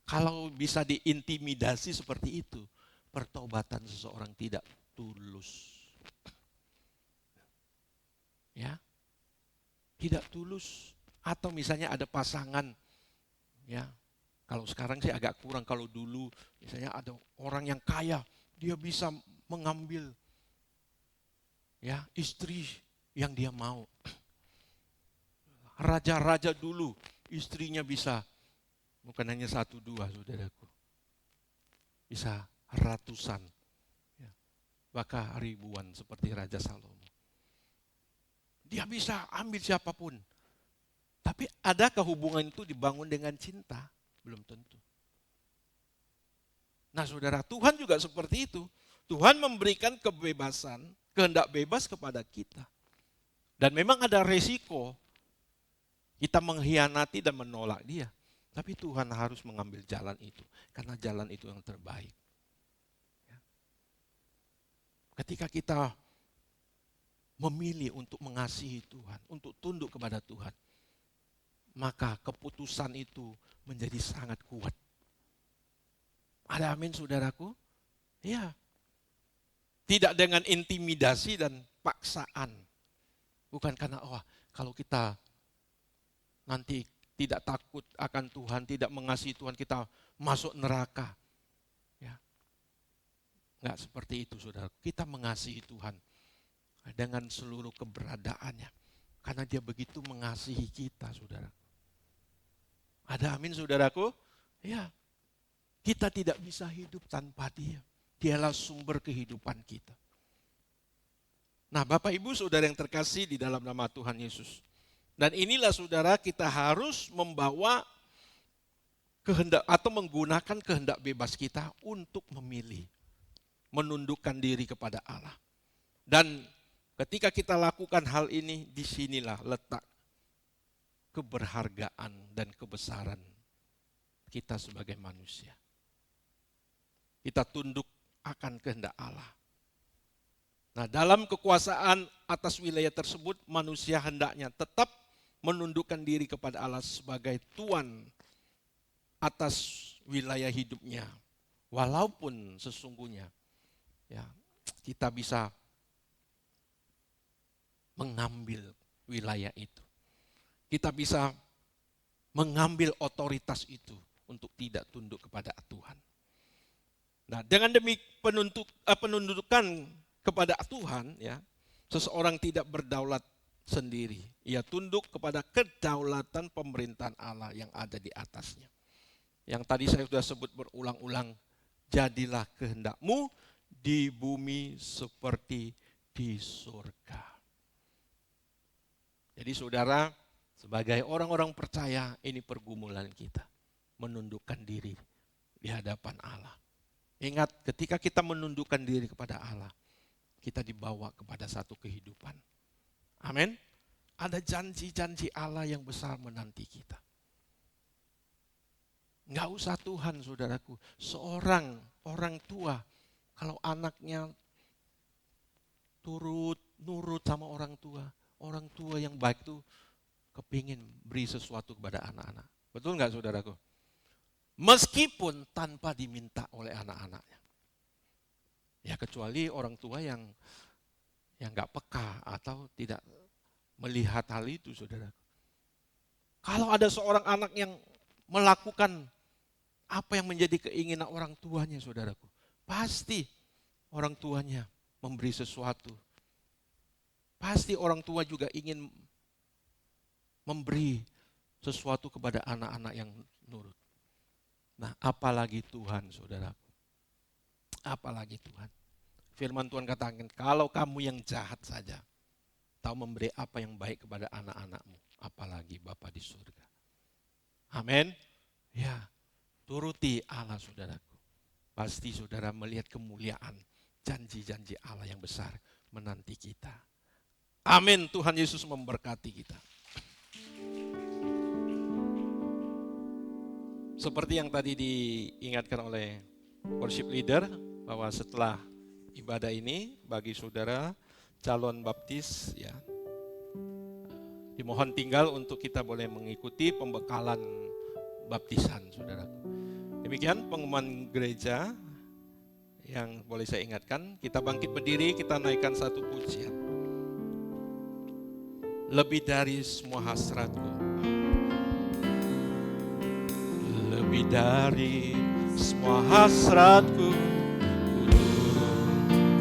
Kalau bisa diintimidasi seperti itu, pertobatan seseorang tidak tulus. Ya, tidak tulus. Atau misalnya ada pasangan, ya. Kalau sekarang sih agak kurang. Kalau dulu, misalnya ada orang yang kaya, dia bisa mengambil ya istri yang dia mau. Raja-raja dulu istrinya bisa bukan hanya 1, 2 saudaraku, bisa ratusan ya, bahkan ribuan seperti Raja Salomo. Dia bisa ambil siapapun. Tapi adakah hubungan itu dibangun dengan cinta? Belum tentu. Nah saudara, Tuhan juga seperti itu. Tuhan memberikan kebebasan, kehendak bebas kepada kita. Dan memang ada resiko kita mengkhianati dan menolak dia. Tapi Tuhan harus mengambil jalan itu. Karena jalan itu yang terbaik. Ketika kita memilih untuk mengasihi Tuhan, untuk tunduk kepada Tuhan, maka keputusan itu menjadi sangat kuat. Ada amin saudaraku? Ya. Tidak dengan intimidasi dan paksaan. Bukan karena kalau kita nanti tidak takut akan Tuhan, tidak mengasihi Tuhan, kita masuk neraka. Ya. Enggak seperti itu, saudara. Kita mengasihi Tuhan dengan seluruh keberadaannya. Karena dia begitu mengasihi kita, saudara. Ada amin, saudaraku? Ya. Kita tidak bisa hidup tanpa Dia. Dialah sumber kehidupan kita. Nah, Bapak Ibu Saudara yang terkasih di dalam nama Tuhan Yesus. Dan inilah saudara, kita harus membawa kehendak atau menggunakan kehendak bebas kita untuk memilih, menundukkan diri kepada Allah. Dan ketika kita lakukan hal ini, disinilah letak keberhargaan dan kebesaran kita sebagai manusia. Kita tunduk akan kehendak Allah. Nah, dalam kekuasaan atas wilayah tersebut, manusia hendaknya tetap menundukkan diri kepada Allah sebagai Tuhan atas wilayah hidupnya. Walaupun sesungguhnya ya, kita bisa mengambil wilayah itu. Kita bisa mengambil otoritas itu untuk tidak tunduk kepada Tuhan. Nah, dengan demi penundukan kepada Tuhan, ya, seseorang tidak berdaulat sendiri. Ia tunduk kepada kedaulatan pemerintahan Allah yang ada di atasnya. Yang tadi saya sudah sebut berulang-ulang, jadilah kehendakmu di bumi seperti di surga. Jadi saudara, sebagai orang-orang percaya, ini pergumulan kita. Menundukkan diri di hadapan Allah. Ingat, ketika kita menundukkan diri kepada Allah, kita dibawa kepada satu kehidupan. Amin. Ada janji-janji Allah yang besar menanti kita. Enggak usah Tuhan, saudaraku. Seorang orang tua, kalau anaknya nurut sama orang tua yang baik itu kepingin beri sesuatu kepada anak-anak. Betul enggak, saudaraku? Meskipun tanpa diminta oleh anak-anaknya. Ya, kecuali orang tua yang enggak peka atau tidak melihat hal itu, saudara. Kalau ada seorang anak yang melakukan apa yang menjadi keinginan orang tuanya, saudaraku, pasti orang tuanya memberi sesuatu. Pasti orang tua juga ingin memberi sesuatu kepada anak-anak yang nurut. Nah, apalagi Tuhan, saudaraku. Apalagi Tuhan. Firman Tuhan katakan, kalau kamu yang jahat saja tahu memberi apa yang baik kepada anak-anakmu, apalagi Bapa di surga. Amin. Ya, turuti Allah, saudaraku. Pasti saudara melihat kemuliaan, janji-janji Allah yang besar menanti kita. Amin. Tuhan Yesus memberkati kita. Seperti yang tadi diingatkan oleh worship leader, bahwa setelah ibadah ini bagi saudara calon baptis, ya, dimohon tinggal untuk kita boleh mengikuti pembekalan baptisan, saudaraku. Demikian pengumuman gereja yang boleh saya ingatkan. Kita bangkit berdiri, kita naikkan satu pujian. Lebih dari semua hasratku, lebih dari semua hasratku,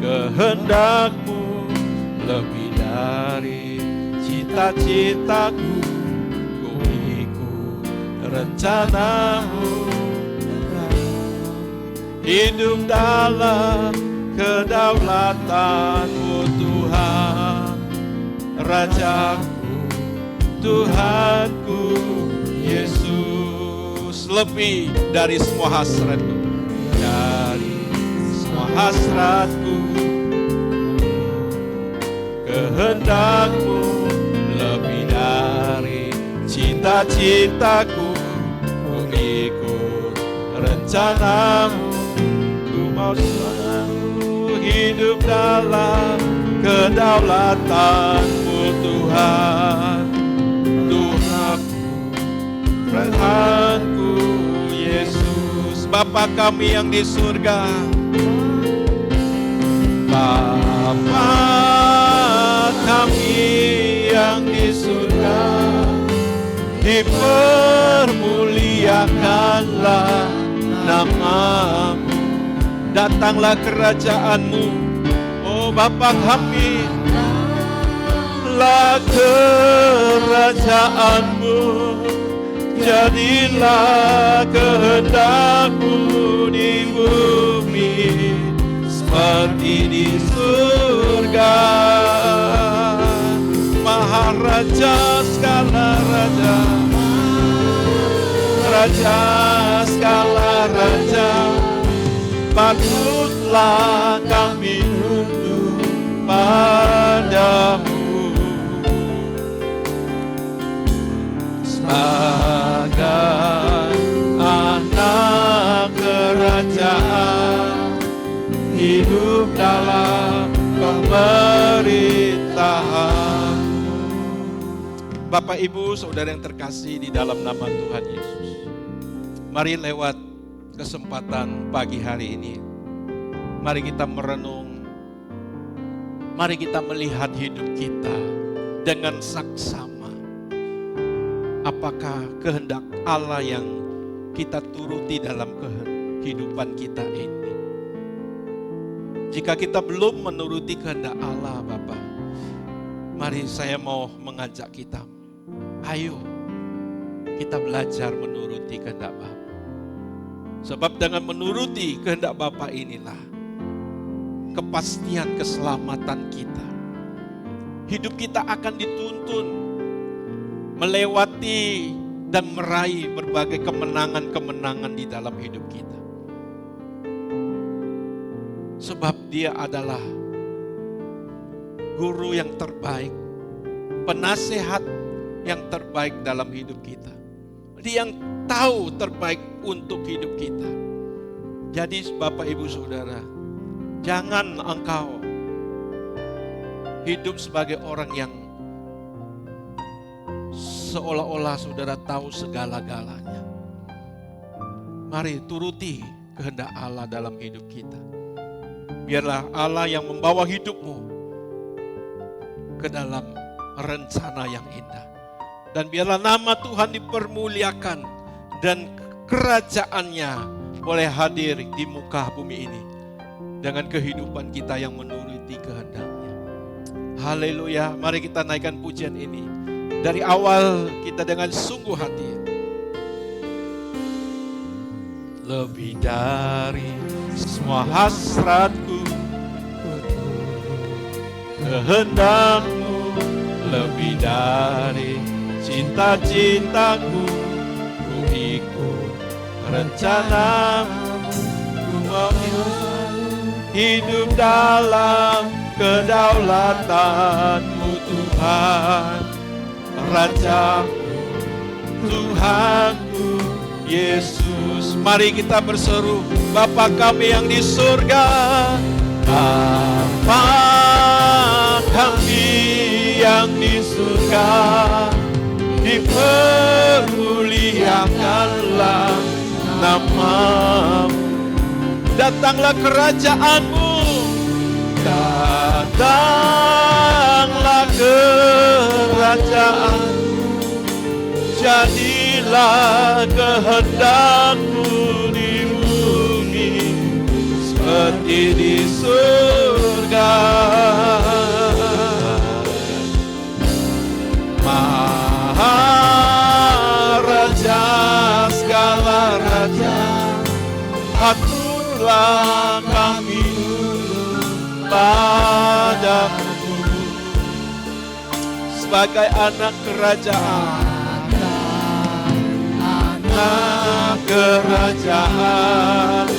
kehendakmu, lebih dari cita-citaku, ku ikut rencanamu, hidup dalam kedaulatanmu Tuhan, Rajaku, Tuhanku, Yesus. Lebih dari semua hasratku, dari semua hasratku, kehendakmu, lebih dari cita-citaku, ku ikut rencanamu, ku mau selalu hidup dalam kedaulatanmu Tuhan, Tuhanku, Tuhanku, Yesus. Bapa kami yang di surga, Bapa kami yang di surga, dipermuliakanlah namamu, datanglah kerajaanmu, oh Bapa kami, lah kerajaanmu, Jadilah kehendak-Mu di bumi seperti di surga. Maharaja segala raja, Raja segala raja, patutlah kami tunduk padamu. Sebagai anak kerajaan, hidup dalam pemerintahan. Bapak, Ibu, Saudara yang terkasih di dalam nama Tuhan Yesus, mari lewat kesempatan pagi hari ini, mari kita merenung, mari kita melihat hidup kita dengan saksama. Apakah kehendak Allah yang kita turuti dalam kehidupan kita ini? Jika kita belum menuruti kehendak Allah, Bapak, mari saya mau mengajak kita, ayo kita belajar menuruti kehendak Bapa. Sebab dengan menuruti kehendak Bapa inilah kepastian keselamatan kita. Hidup kita akan dituntun melewati dan meraih berbagai kemenangan-kemenangan di dalam hidup kita. Sebab Dia adalah guru yang terbaik, penasehat yang terbaik dalam hidup kita. Dia yang tahu terbaik untuk hidup kita. Jadi Bapak, Ibu, Saudara, jangan engkau hidup sebagai orang yang seolah-olah saudara tahu segala-galanya. Mari turuti kehendak Allah dalam hidup kita. Biarlah Allah yang membawa hidupmu ke dalam rencana yang indah. Dan biarlah nama Tuhan dipermuliakan dan kerajaannya boleh hadir di muka bumi ini dengan kehidupan kita yang menuruti kehendaknya. Haleluya, mari kita naikkan pujian ini. Dari awal kita dengan sungguh hati. Lebih dari semua hasratku, kehendak-Mu, lebih dari cinta-cintaku, ku ikut rencana-Mu, ku mau hidup dalam kedaulatan-Mu Tuhan. Rajaku, Tuhanku, Yesus. Mari kita berseru, Bapa kami yang di surga, Bapa kami yang di surga, dipermuliakanlah nama-Mu. Datanglah kerajaan-Mu, datanglah kerajaan, jadilah kehendak-Mu di bumi seperti di surga. Maharaja segala raja, patutlah kami padamu sebagai anak kerajaan, anak kerajaan,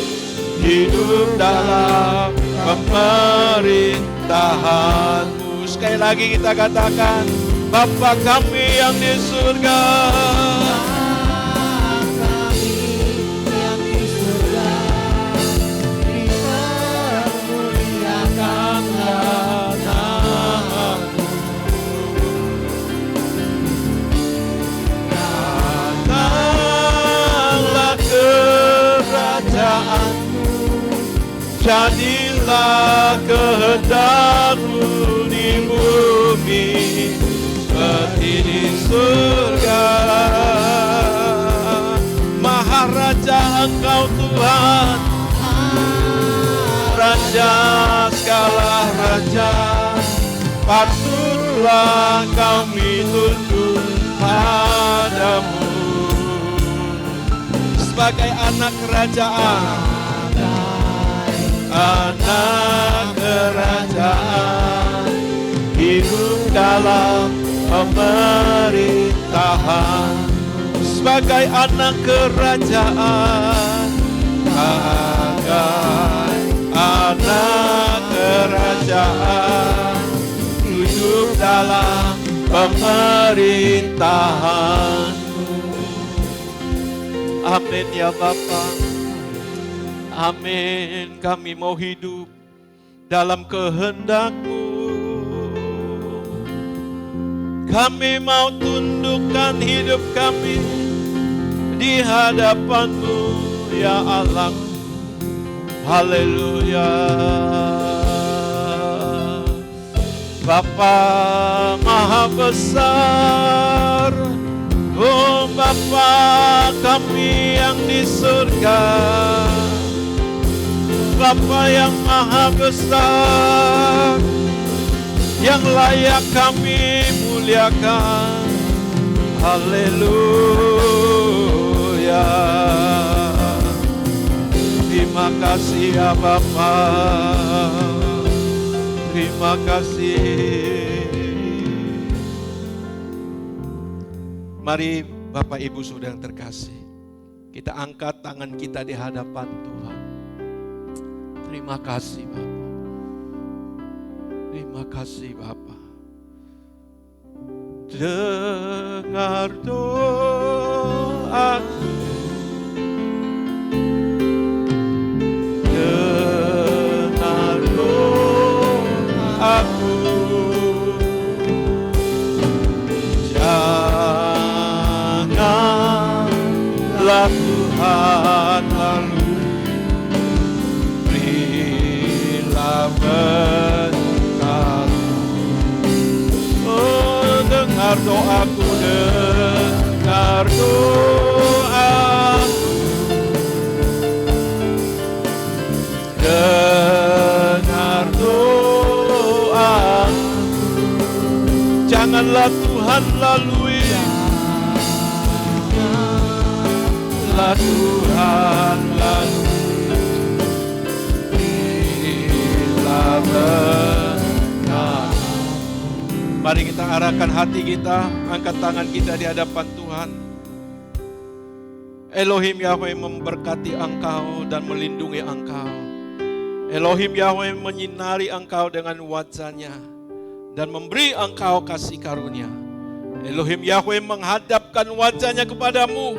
hidup dalam pemerintahan-Mu. Sekali lagi kita katakan, Bapa kami yang di surga, jadilah kehendak-Mu di bumi seperti di surga. Maharaja Engkau Tuhan, Raja segala raja, patutlah kami tunduk padamu. sebagai anak kerajaan. Anak kerajaan, hidup dalam pemerintahan. Sebagai anak kerajaan, sebagai anak kerajaan, hidup dalam pemerintahan. Amin ya Bapa. Amin. Kami mau hidup dalam kehendak-Mu. Kami mau tundukkan hidup kami di hadapan-Mu ya Allah. Haleluya. Bapa Maha Besar, oh Bapa kami yang di surga, Bapa yang Maha Besar, yang layak kami muliakan. Haleluya. Terima kasih ya Bapa. Terima kasih. Mari Bapak Ibu Saudara yang terkasih, kita angkat tangan kita di hadapan Tuhan. Terima kasih Bapak. Terima kasih Bapak. Dengar doaku, dengar doaku, janganlah Tuhan lalu berilah berkat. Oh, dengar doaku, dengar doaku, dengar doaku. Janganlah Tuhan lalui, janganlah Tuhan lalui, berilah berkat. Mari kita arahkan hati kita, angkat tangan kita di hadapan Tuhan. Elohim Yahweh memberkati engkau dan melindungi engkau. Elohim Yahweh menyinari engkau dengan wajah-Nya dan memberi engkau kasih karunia. Elohim Yahweh menghadapkan wajah-Nya kepadamu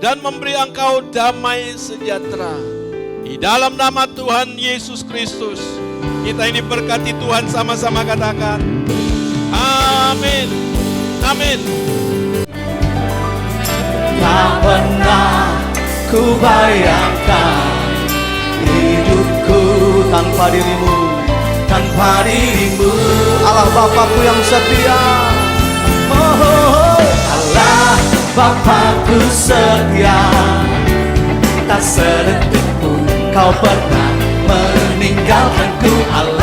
dan memberi engkau damai sejahtera. Di dalam nama Tuhan Yesus Kristus, kita ini berkati Tuhan, sama-sama katakan amin. Amin. Tak pernah ku bayangkan hidupku tanpa dirimu, tanpa dirimu. Allah Bapakku yang setia, oh, Allah Bapakku setia. Tak sedetik pun kau pernah meninggalkanku. Allah